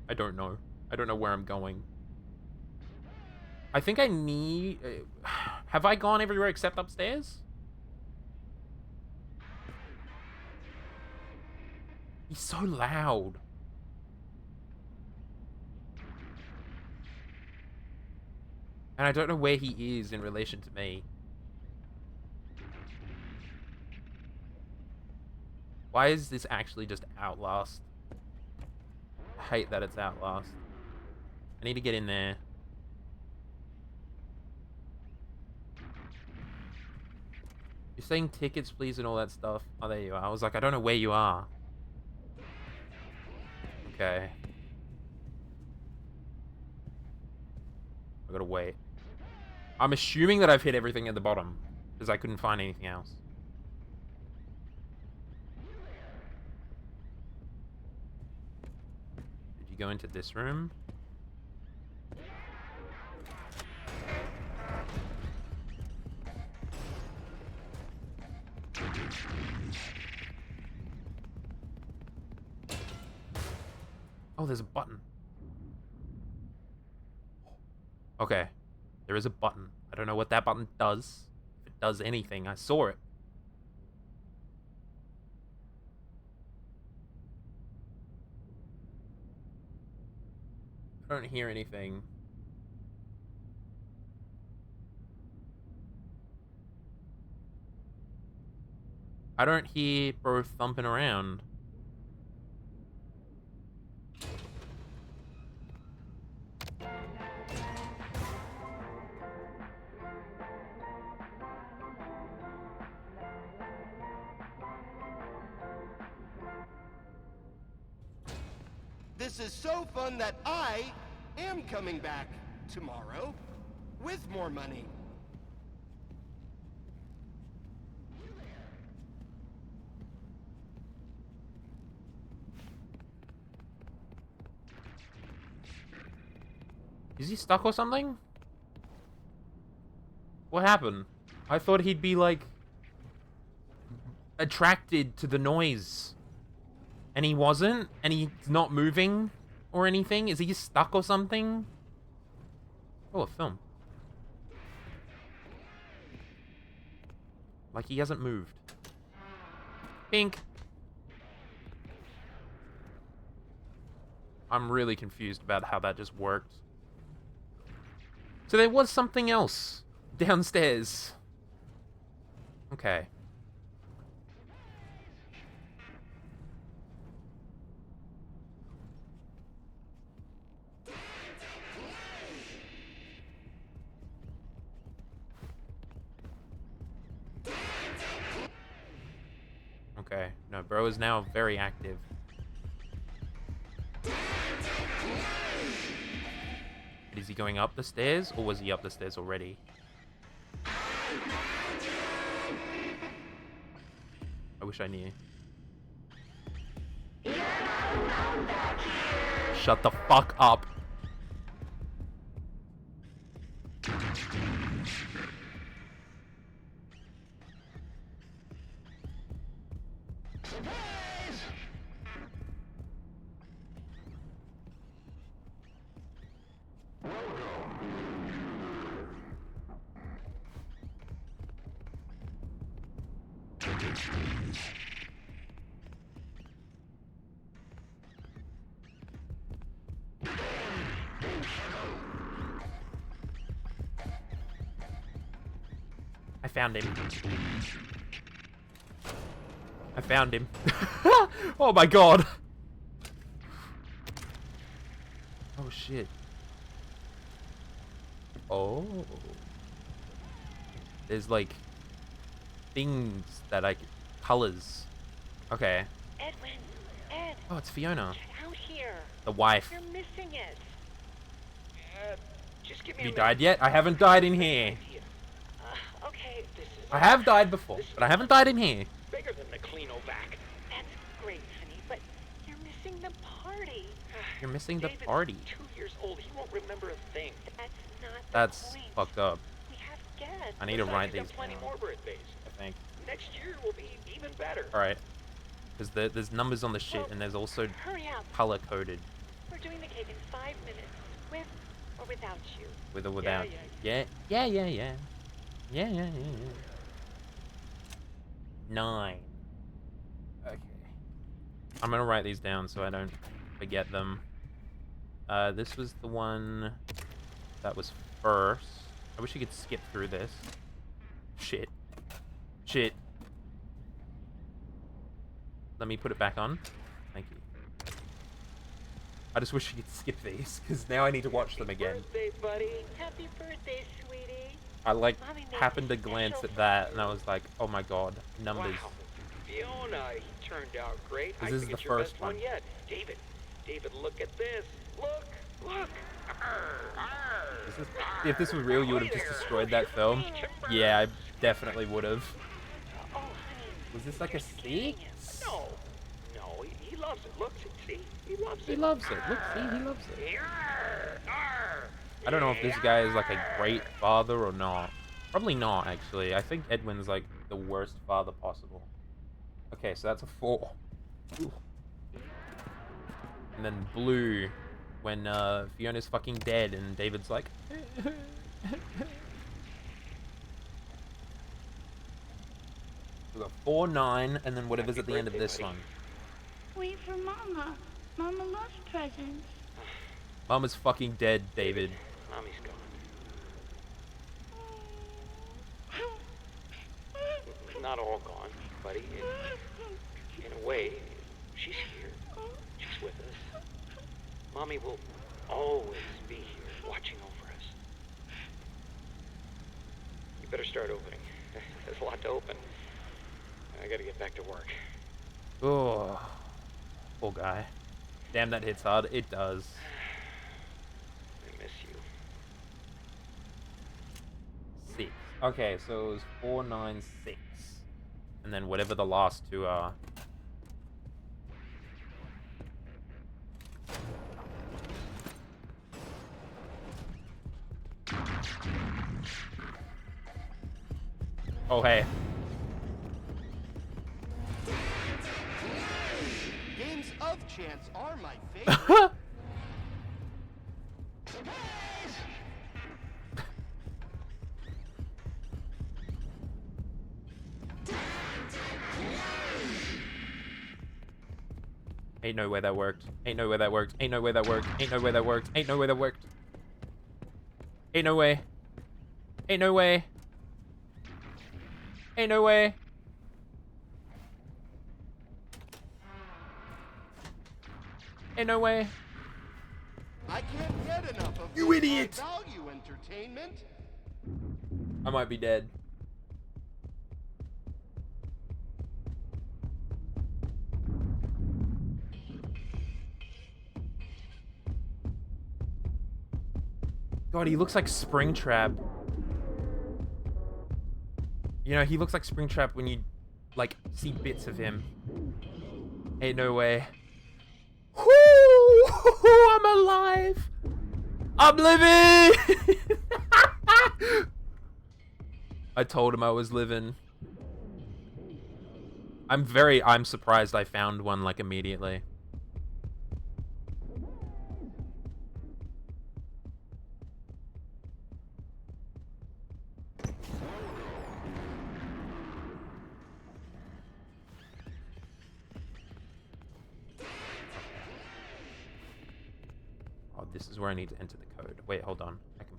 I don't know. I don't know where I'm going. I think I need... have I gone everywhere except upstairs? He's so loud. And I don't know where he is in relation to me. Why is this actually just Outlast? I hate that it's Outlast. I need to get in there. You're saying tickets, please, and all that stuff. Oh, there you are. I was like, I don't know where you are. Okay. I gotta wait. I'm assuming that I've hit everything at the bottom, because I couldn't find anything else. Did you go into this room? Oh, there's a button. Okay. There is a button. I don't know what that button does. If it does anything, I saw it. I don't hear anything. I don't hear bro thumping around. This is so fun that I am coming back tomorrow with more money. Is he stuck or something? What happened? I thought he'd be, like, attracted to the noise. And he wasn't? And he's not moving or anything? Is he just stuck or something? Oh, a film. Like he hasn't moved. Pink. I'm really confused about how that just worked. So there was something else downstairs. Okay. Okay. No, bro is now very active. Is he going up the stairs, or was he up the stairs already? I wish I knew. Shut the fuck up. I found him. I found him. Oh my god. Oh shit. Oh. There's like things that I colors. Okay. Edwin, Ed. Oh, it's Fiona. Get out here. The wife. You're missing it. Just give me Have you a died yet? I haven't died in here. Okay. This is I have died before, but I haven't died in here. bigger than the Cleanovac. That's great, honey, but you're missing the party. You're missing the David's party. 2 years old. He won't remember a thing. That's not the That's point. fucked up. We have guests. I need to Besides, write we've these got plenty down, more birthdays. I think. Next year will be even better. Alright. Because there's numbers on the shit, and there's also Hurry up. color coded. We're doing the cake in 5 minutes. With or without you. With or without. yeah. Yeah. 9. Okay. I'm gonna write these down so I don't forget them. This was the one that was first. I wish you could skip through this. Shit. Let me put it back on. Thank you. I just wish you could skip these, because now I need to watch them again. Birthday, buddy. Happy birthday, sweetie. I like Mommy made happened to this glance special at that, and I was like, oh my god, numbers. Wow. Fiona, he turned out great. This I is think the it's your first best one one. yet. David, look at this. Look. If this was real, you would have just destroyed that film. Yeah, I definitely would have. Oh, honey. Was this like a C? No, he loves it. Look, see, he loves it. He loves it. Look, see, he loves it. I don't know if this guy is like a great father or not. Probably not, actually. I think Edwin's like the worst father possible. Okay, so that's a 4. Ooh. And then blue, when Fiona's fucking dead and David's like... We got 4, 9, and then whatever's at the end of this one. Wait for Mama. Mama loves presents. Mama's fucking dead, David. Mommy's gone. Not all gone, buddy. In a way, she's here. She's with us. Mommy will always be here, watching over us. You better start opening. There's a lot to open. I gotta get back to work. Oh, poor guy. Damn, that hits hard. It does. I miss you. 6. Okay, so it was 4, 9, 6. And then whatever the last two are. Oh, hey. Games of chance are my favorite. Ain't no way that worked. Ain't no way that worked. Ain't no way that worked. Ain't no way that worked. Ain't no way that worked. Ain't no way. Ain't no way. Ain't no way. Ain't no way. I can't get enough of You this idiot! high-value entertainment. I might be dead. God, he looks like Springtrap. You know, he looks like Springtrap when you, like, see bits of him. Ain't no way. Woo! I'm alive! I'm living! I told him I was living. I'm surprised I found one, like, immediately. Oh, this is where I need to enter the code. Wait, hold on. I can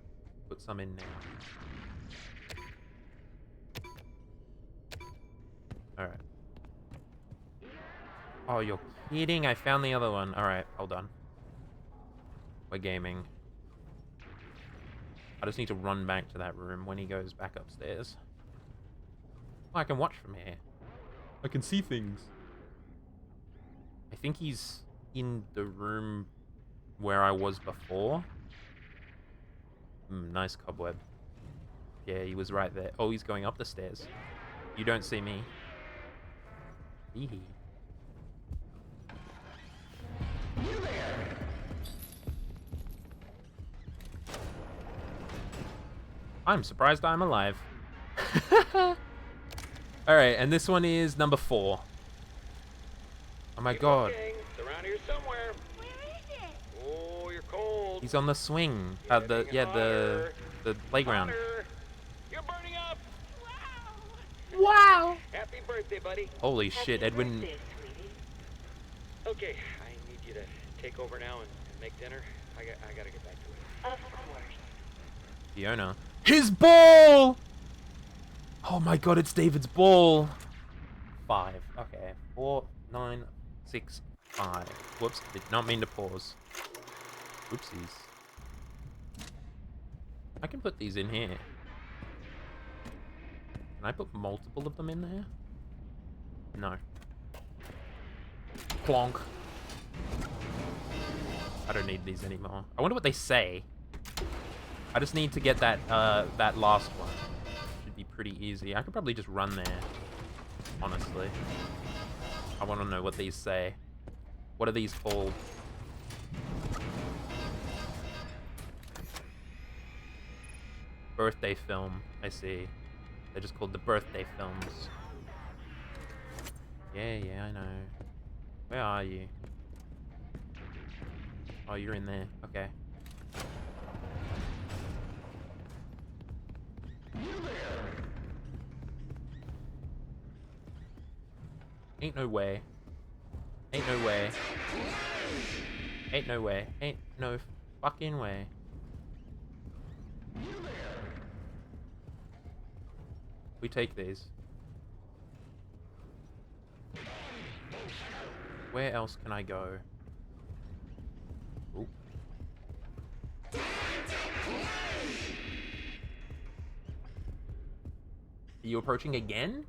put some in now. Alright. Oh, you're kidding? I found the other one. Alright, hold on. We're gaming. I just need to run back to that room when he goes back upstairs. Oh, I can watch from here. I can see things. I think he's in the room where I was before. Nice cobweb. Yeah, he was right there. Oh, he's going up the stairs. You don't see me. Hee hee. I'm surprised I'm alive. Alright, and this one is number 4. Oh my god. It's around here somewhere. Where is it? Oh, you're cold. He's on the swing. The playground. Hotter. You're burning up. Wow. Wow! Happy birthday, buddy. Holy shit, Edwin. Birthday, sweetie. Okay, I need you to take over now and make dinner. I gotta get back to it. Of course. Fiona. His ball! Oh my god, it's David's ball. 5. Okay. 4, 9, 6, 5. Whoops, did not mean to pause. Oopsies. I can put these in here. Can I put multiple of them in there? No. Plonk. I don't need these anymore. I wonder what they say. I just need to get that that last one. Should be pretty easy. I could probably just run there. Honestly. I want to know what these say. What are these called? Birthday film. I see. They're just called the birthday films. Yeah, I know. Where are you? Oh, you're in there. Okay. Ain't no way. Ain't no way. Ain't no way. Ain't no fucking way. We take these. Where else can I go? Ooh. Are you approaching again?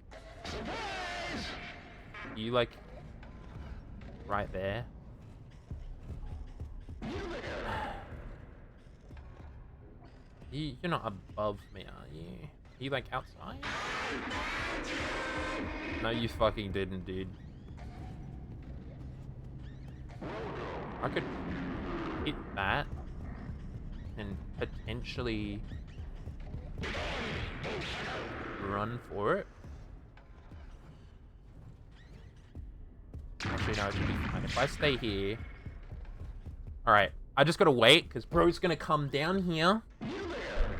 Are you like right there? You're not above me, are you? Are you like outside? No, you fucking didn't, dude. I could hit that and potentially run for it. Actually, no, it should be fine. If I stay here... Alright, I just gotta wait, because bro's gonna come down here,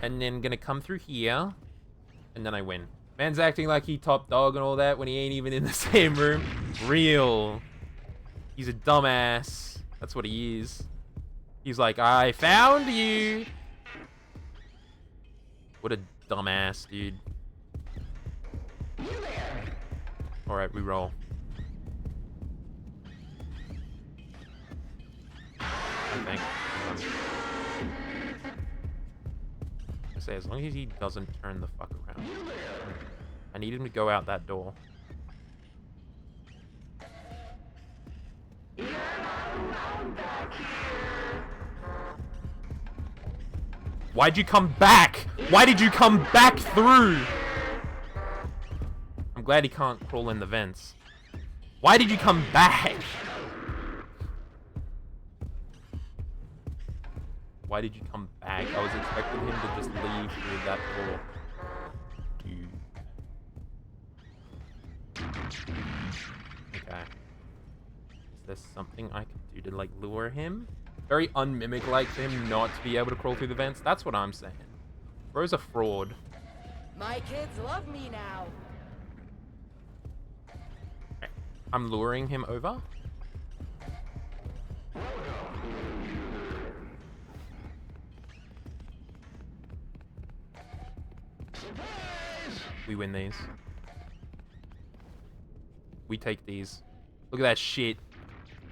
and then gonna come through here, and then I win. Man's acting like he top dog and all that when he ain't even in the same room. Real. He's a dumbass. That's what he is. He's like, I found you. What a dumbass, dude. Alright, we roll. I think. I say, as long as he doesn't turn the fuck around. I need him to go out that door. Why'd you come back? Why did you come back through? I'm glad he can't crawl in the vents. Why did you come back? Why did you come back? I was expecting him to just leave through that door. Okay. Is there something I could do to, like, lure him? Very unmimic-like for him not to be able to crawl through the vents. That's what I'm saying. Bro's a fraud. My kids love me now. Okay. I'm luring him over. We win these. We take these. Look at that shit.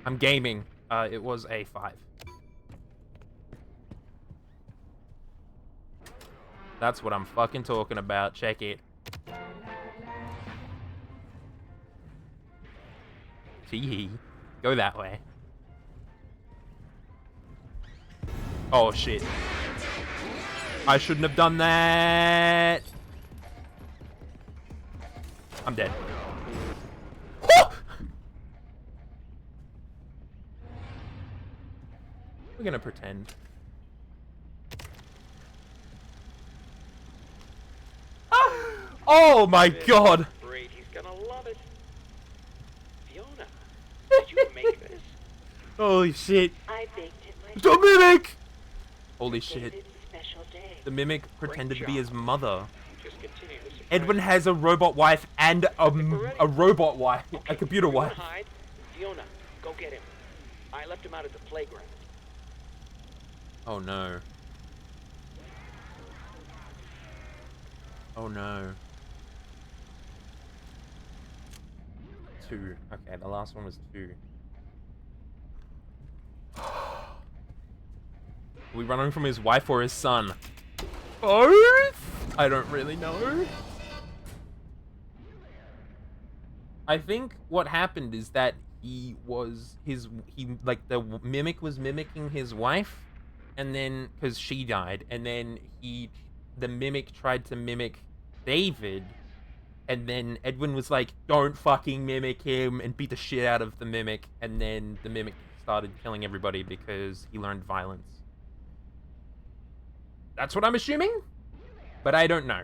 I'm gaming. It was a 5. That's what I'm fucking talking about. Check it. Tee. Go that way. Oh shit. I shouldn't have done that. I'm dead. We're gonna pretend. Oh my god! Great, he's gonna love it. Fiona, did you make this? Holy shit. I baked it myself. The mimic! Holy shit. David's special day. The mimic pretended to be his mother. Just continue to surprise Edwin has a robot wife and a robot wife. A computer you wanna wife. hide? Fiona, go get him. I left him out at the playground. Oh no. Oh no. 2. Okay, the last one was 2. Are we running from his wife or his son? Both? I don't really know. I think what happened is that the mimic was mimicking his wife, and then, because she died, and then the mimic tried to mimic David, and then Edwin was like, don't fucking mimic him, and beat the shit out of the mimic, and then the mimic started killing everybody because he learned violence. That's what I'm assuming, but I don't know.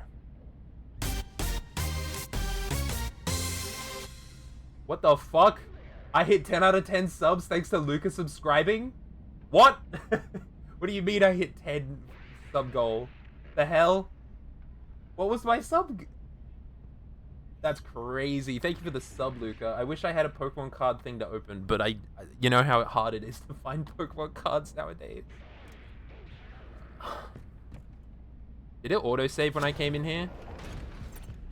What the fuck? I hit 10 out of 10 subs thanks to Lucas subscribing? What? What do you mean I hit 10 sub goal? The hell? What was my sub? That's crazy. Thank you for the sub, Luca. I wish I had a Pokemon card thing to open, but you know how hard it is to find Pokemon cards nowadays. Did it autosave when I came in here?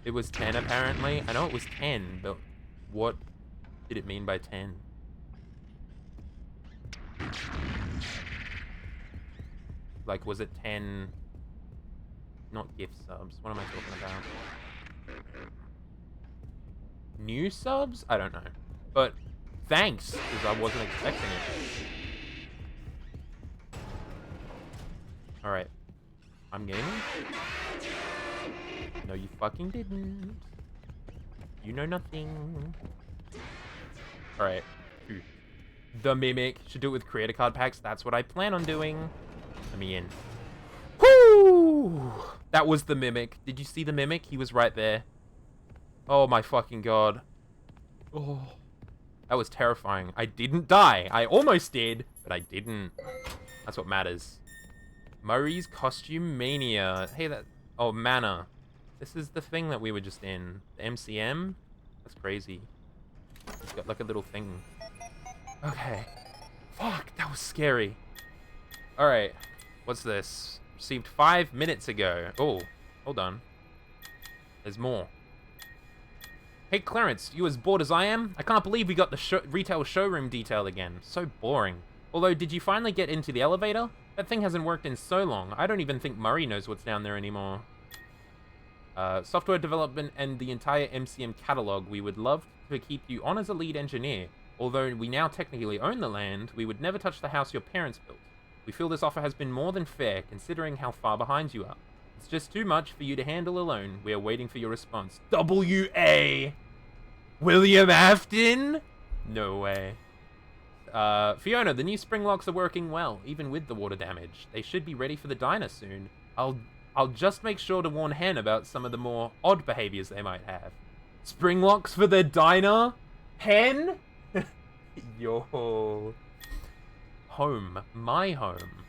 It was 10 apparently. I know it was 10, but what did it mean by 10? Like, was it 10... Not gift subs. What am I talking about? New subs? I don't know. But thanks, because I wasn't expecting it. Alright. I'm gaming? No, you fucking didn't. You know nothing. Alright. The Mimic. Should do it with creator card packs. That's what I plan on doing. Let me in. Whoo! That was the Mimic. Did you see the Mimic? He was right there. Oh my fucking god. Oh. That was terrifying. I didn't die. I almost did, but I didn't. That's what matters. Murray's Costume Mania. Hey, that... Oh, Mana. This is the thing that we were just in. The MCM? That's crazy. It's got like a little thing. Okay. Fuck, that was scary. Alright. What's this? Received 5 minutes ago. Oh, hold on. There's more. Hey, Clarence, you as bored as I am? I can't believe we got the retail showroom detail again. So boring. Although, did you finally get into the elevator? That thing hasn't worked in so long. I don't even think Murray knows what's down there anymore. Software development and the entire MCM catalog. We would love to keep you on as a lead engineer. Although we now technically own the land, we would never touch the house your parents built. We feel this offer has been more than fair, considering how far behind you are. It's just too much for you to handle alone. We are waiting for your response. W.A. William Afton? No way. Fiona, the new spring locks are working well, even with the water damage. They should be ready for the diner soon. I'll just make sure to warn Hen about some of the more odd behaviors they might have. Spring locks for the diner? Hen? Yo. Home. My home.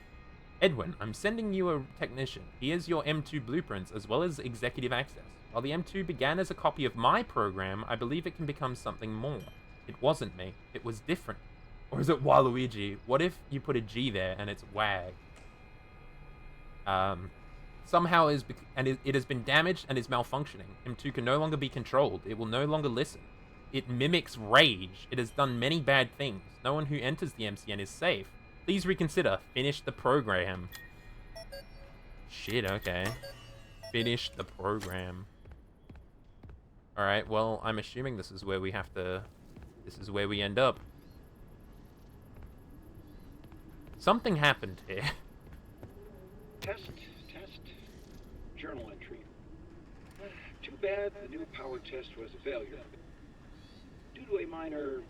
Edwin, I'm sending you a technician. Here's your M2 blueprints as well as executive access. While the M2 began as a copy of my program, I believe it can become something more. It wasn't me. It was different. Or is it Waluigi? What if you put a G there and it's WAG? Somehow it has been damaged and is malfunctioning. M2 can no longer be controlled. It will no longer listen. It mimics rage. It has done many bad things. No one who enters the MCN is safe. Please reconsider. Finish the program. Shit, okay. Finish the program. Alright, well, I'm assuming this is where we have to... This is where we end up. Something happened here. Test. Journal entry. Too bad the new power test was a failure. Due to a minor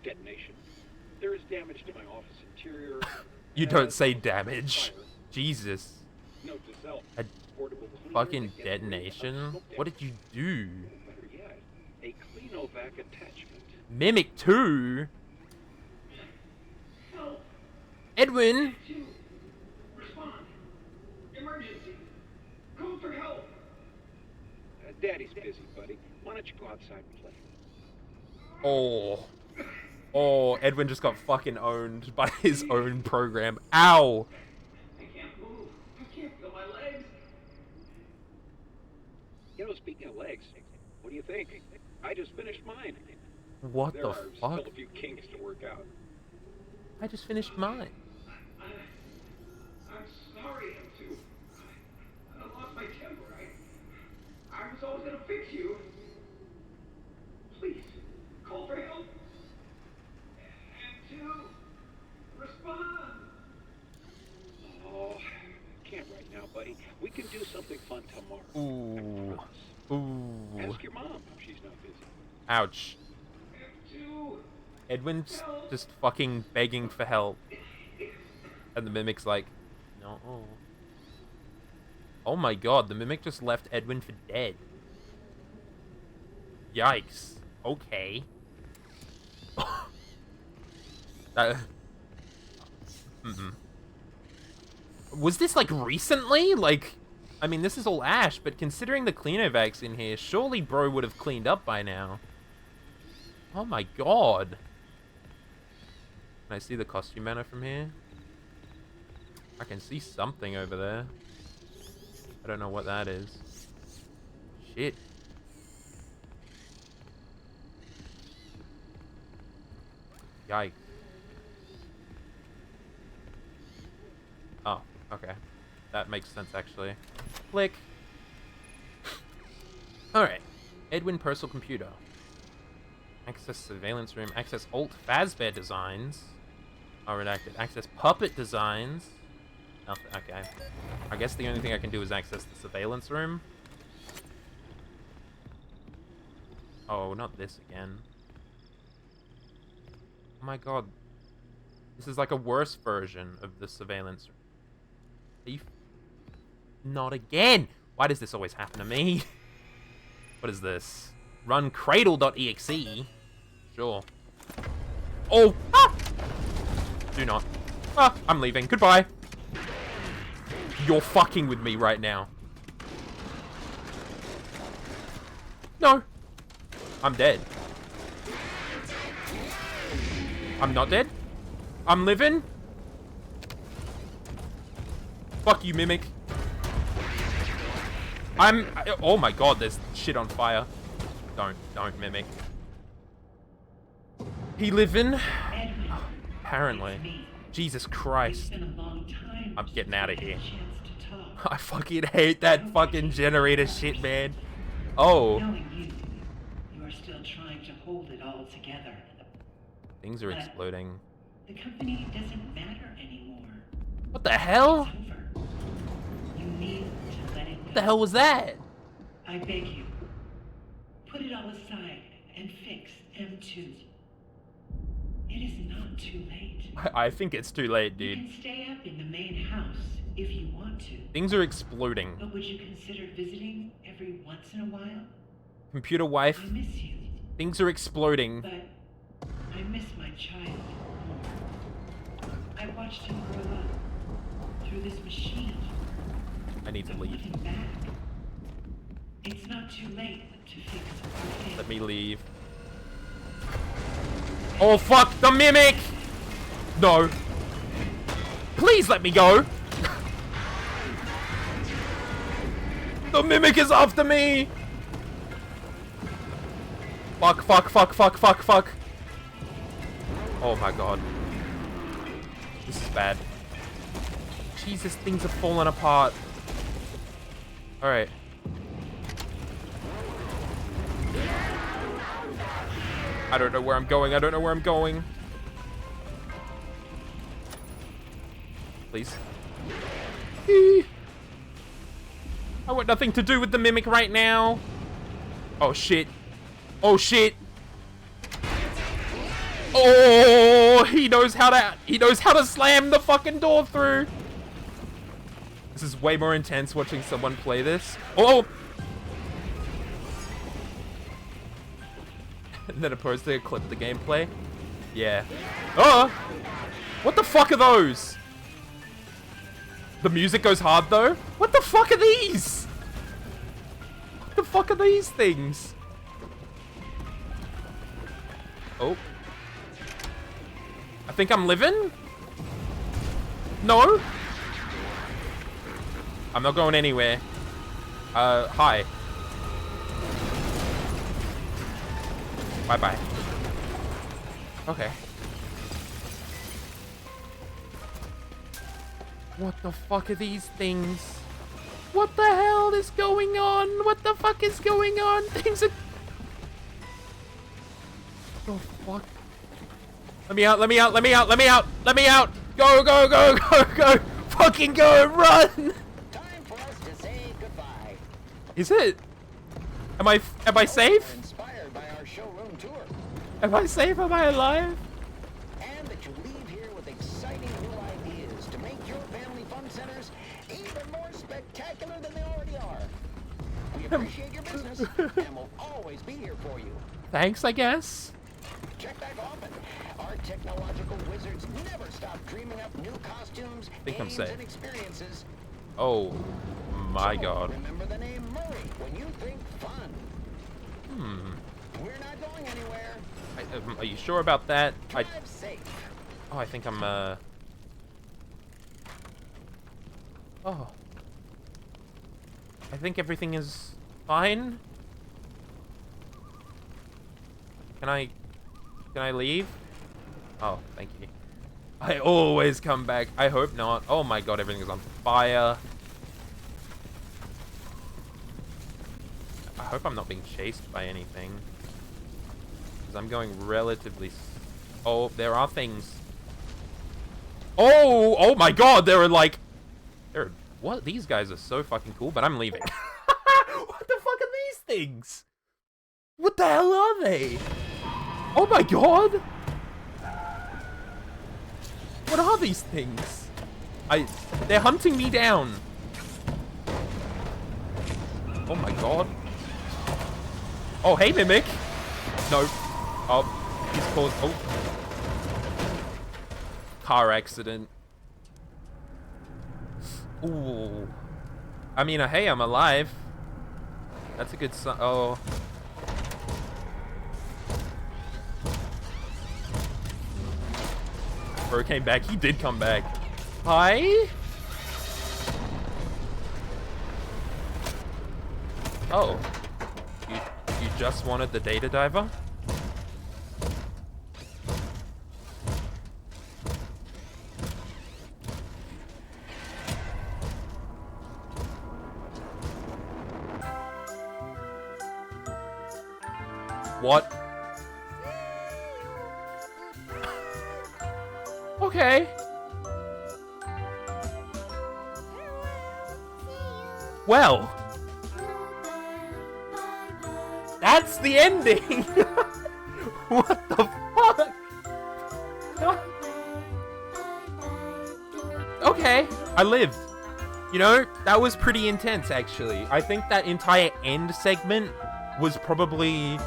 detonation, there is damage to my office interior. You don't say damage. Fire. Jesus. Note to self. A Portable cleaner fucking that gets rid of detonation? smoke What did you do? Better yet, a Cleanovac attachment. Mimic 2? Help! Edwin? Respond. Emergency. Call for help. Daddy's busy, buddy. Why don't you go outside and play? Oh, Edwin just got fucking owned by his own program. Ow! I can't move. I can't feel my legs. You know, speaking of legs, what do you think? I just finished mine. What There the are fuck? still a few kinks to work out. I just finished mine. I'm sorry, M2. I lost my temper. I was always gonna fix you. Please, call for help. M2, respond. Oh, can't right now, buddy. We can do something fun tomorrow. Ooh. Ask your mom if she's not busy. Ouch. M2. Edwin's just fucking begging for help. And the Mimic's like, no. Oh my god, the Mimic just left Edwin for dead. Yikes. Okay. Was this like recently? Like, I mean, this is all ash, but considering the Cleanovac's in here, surely bro would have cleaned up by now. Oh my god. Can I see the costume banner from here? I can see something over there. I don't know what that is. Shit. Yikes. Oh, okay. That makes sense, actually. Click. Alright. Edwin personal computer. Access surveillance room. Access alt Fazbear designs. Are redacted. Access puppet designs. Nothing. Okay. I guess the only thing I can do is access the surveillance room. Oh, not this again. Oh my god. This is like a worse version of the surveillance room. Are you... Not again! Why does this always happen to me? What is this? Run cradle.exe? Sure. Oh! Ah! Do not. Ah, I'm leaving. Goodbye. You're fucking with me right now. No. I'm dead. I'm not dead. I'm living. Fuck you, Mimic. Oh my god, there's shit on fire. Don't, Mimic. He living? Apparently. Jesus Christ. I'm getting out of here. I fucking hate that fucking generator shit, man. Oh. You are still trying to hold it all together. Things are exploding. The company doesn't matter anymore. What the hell? It's over. You need to let it go. What the hell was that? I beg you. Put it all aside and fix M2. It is not too late. I think it's too late, dude. You can stay up in the main house if you want to. Things are exploding. But would you consider visiting every once in a while? Computer wife. I miss you. Things are exploding. But I miss my child more. I watched him grow up through this machine. I need to leave. Him back. It's not too late to fix our family. Let me leave. Oh fuck, the Mimic! No. Please let me go! The Mimic is after me! Fuck, fuck, fuck, fuck, fuck, fuck. Oh my god. This is bad. Jesus, things are falling apart. Alright. I don't know where I'm going. I don't know where I'm going. Please. I want nothing to do with the Mimic right now. Oh shit. Oh shit. Oh, he knows how to slam the fucking door through. This is way more intense watching someone play this. Oh. And then opposed to clip the gameplay. Yeah. Oh! What the fuck are those? The music goes hard though? What the fuck are these? What the fuck are these things? Oh. I think I'm living? No? I'm not going anywhere. Hi. Bye-bye. Okay. What the fuck are these things? What the hell is going on? What the fuck is going on? Things are... What the fuck? Let me out, let me out, let me out, let me out, let me out! Go, go, go, go, go! Fucking go, run! Time for us to say goodbye. Is it? Am I safe? Inspired by our showroom tour. Am I safe? Am I alive? And that you leave here with exciting new ideas to make your family fun centers even more spectacular than they already are. We appreciate your business and will always be here for you. Thanks, I guess. Check back often. Our technological wizards never stop dreaming up new costumes, games, and experiences. Oh my god. Remember the name Murray when you think fun. We're not going anywhere. Are you sure about that? Drive safe. Oh, I think I'm Oh. I think everything is fine. Can I leave? Oh, thank you. I always come back. I hope not. Oh my god, everything is on fire. I hope I'm not being chased by anything. Because I'm going relatively... Oh, there are things. Oh my god, there are like What? These guys are so fucking cool, but I'm leaving. What the fuck are these things? What the hell are they? Oh my god! What are these things? They're hunting me down. Oh my god. Oh, hey, Mimic. No. Oh, he's caused... Oh. Car accident. Ooh. I mean, hey, I'm alive. That's a good sign. Oh. Bro came back. He did come back. Hi? Oh. You just wanted the data diver? What? Okay. Well. That's the ending! What the fuck? Okay, I lived. You know, that was pretty intense, actually. I think that entire end segment was probably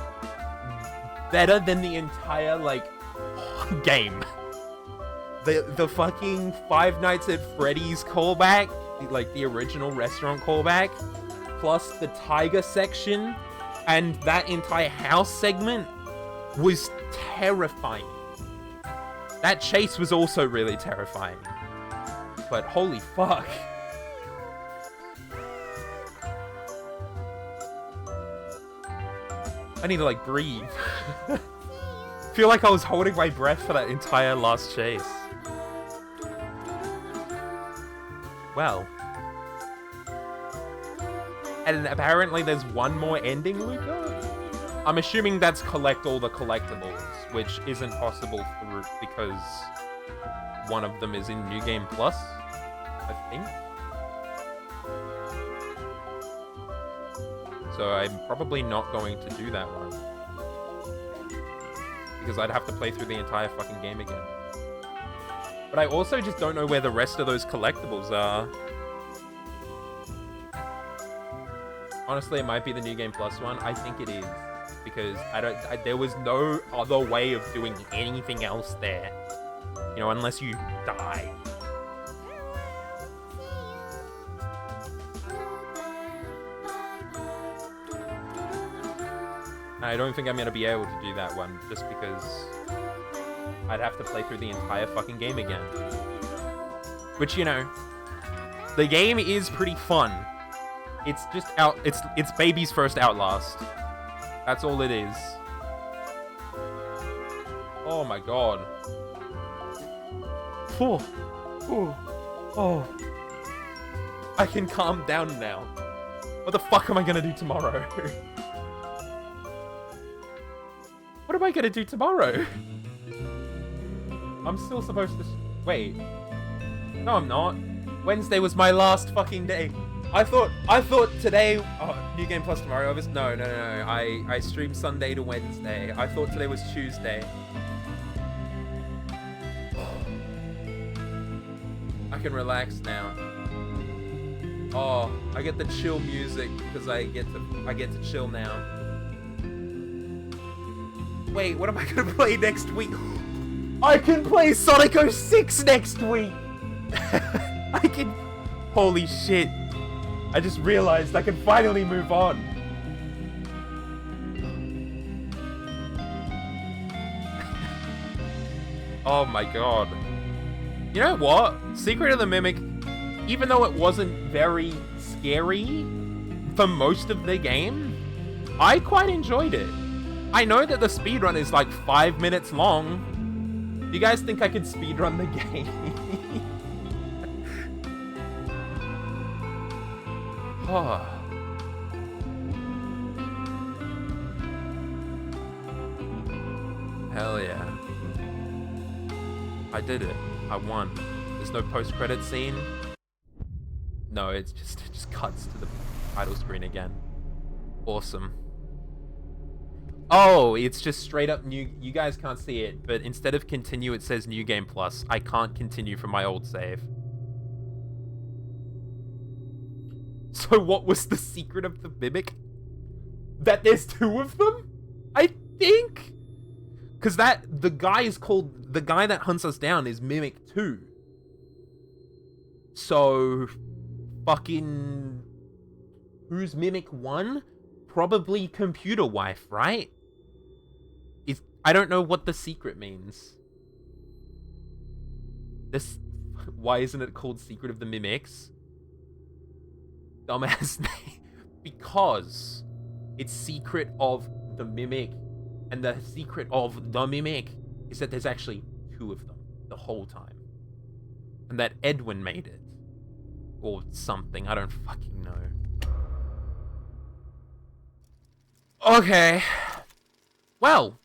better than the entire, like, game. The fucking Five Nights at Freddy's callback, like the original restaurant callback, plus the tiger section, and that entire house segment was terrifying. That chase was also really terrifying. But holy fuck. I need to, like, breathe. Feel like I was holding my breath for that entire last chase. Well. And apparently there's one more ending, Luca? I'm assuming that's collect all the collectibles, which isn't possible because one of them is in New Game Plus, I think. So I'm probably not going to do that one. Because I'd have to play through the entire fucking game again. But I also just don't know where the rest of those collectibles are. Honestly, it might be the New Game Plus one. I think it is. Because there was no other way of doing anything else there. You know, unless you die. I don't think I'm going to be able to do that one, just because I'd have to play through the entire fucking game again. Which, you know, the game is pretty fun. It's just it's baby's first Outlast. That's all it is. Oh my god. Oh. I can calm down now. What the fuck am I gonna do tomorrow? What am I gonna do tomorrow? I'm still supposed to... Wait. No, I'm not. Wednesday was my last fucking day. I thought today... Oh, New Game Plus tomorrow. No. I streamed Sunday to Wednesday. I thought today was Tuesday. I can relax now. Oh, I get the chill music because I get to chill now. Wait, what am I gonna play next week? I can play Sonic 06 next week! I can... Holy shit. I just realized I can finally move on. Oh my god. You know what? Secret of the Mimic, even though it wasn't very scary for most of the game, I quite enjoyed it. I know that the speedrun is like 5 minutes long. Do you guys think I could speedrun the game? Oh. Hell yeah. I did it. I won. There's no post-credit scene. No, it just cuts to the title screen again. Awesome. Oh, it's just straight up new. You guys can't see it, but instead of continue, it says New Game Plus. I can't continue from my old save. So what was the secret of the Mimic? That there's 2 of them? I think? Because the guy is called... The guy that hunts us down is Mimic 2. So... Fucking... Who's Mimic 1? Probably Computer Wife, right? I don't know what the secret means. Why isn't it called Secret of the Mimics? Dumbass name. Because it's Secret of the Mimic. And the secret of the Mimic is that there's actually 2 of them the whole time. And that Edwin made it. Or something. I don't fucking know. Okay. Well,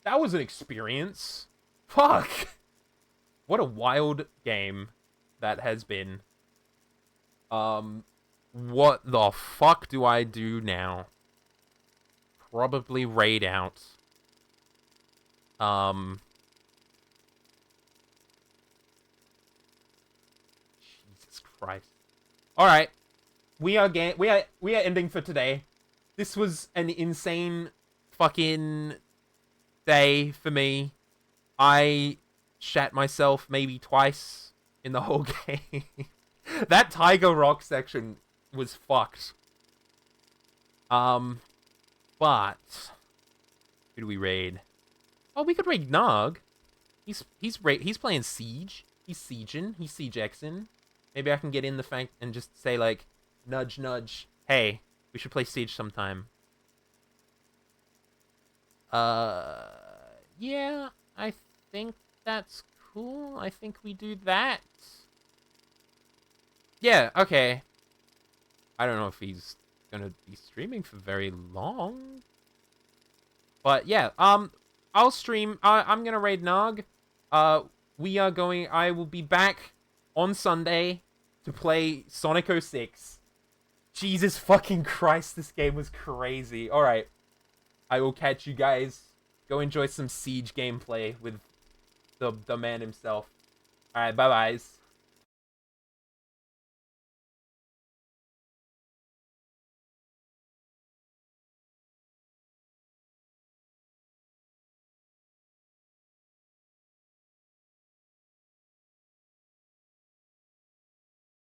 that was an experience. Fuck. What a wild game that has been. What the fuck do I do now? Probably raid out. Jesus Christ. Alright. We are ending for today. This was an insane fucking day for me. I shat myself maybe twice in the whole game. That Tiger Rock section was fucked. But who do we raid? Oh, we could raid Nog. He's playing Siege. He's sieging. He's siege-exing. Maybe I can get in the fact and just say like, nudge, nudge. Hey, we should play Siege sometime. Yeah, I think that's cool. I think we do that. Yeah, okay. I don't know if he's gonna be streaming for very long. But yeah, I'll stream. I'm gonna raid Nog. I will be back on Sunday to play Sonic 06. Jesus fucking Christ, this game was crazy. Alright. I will catch you guys. Go enjoy some Siege gameplay with the man himself. Alright, bye-byes.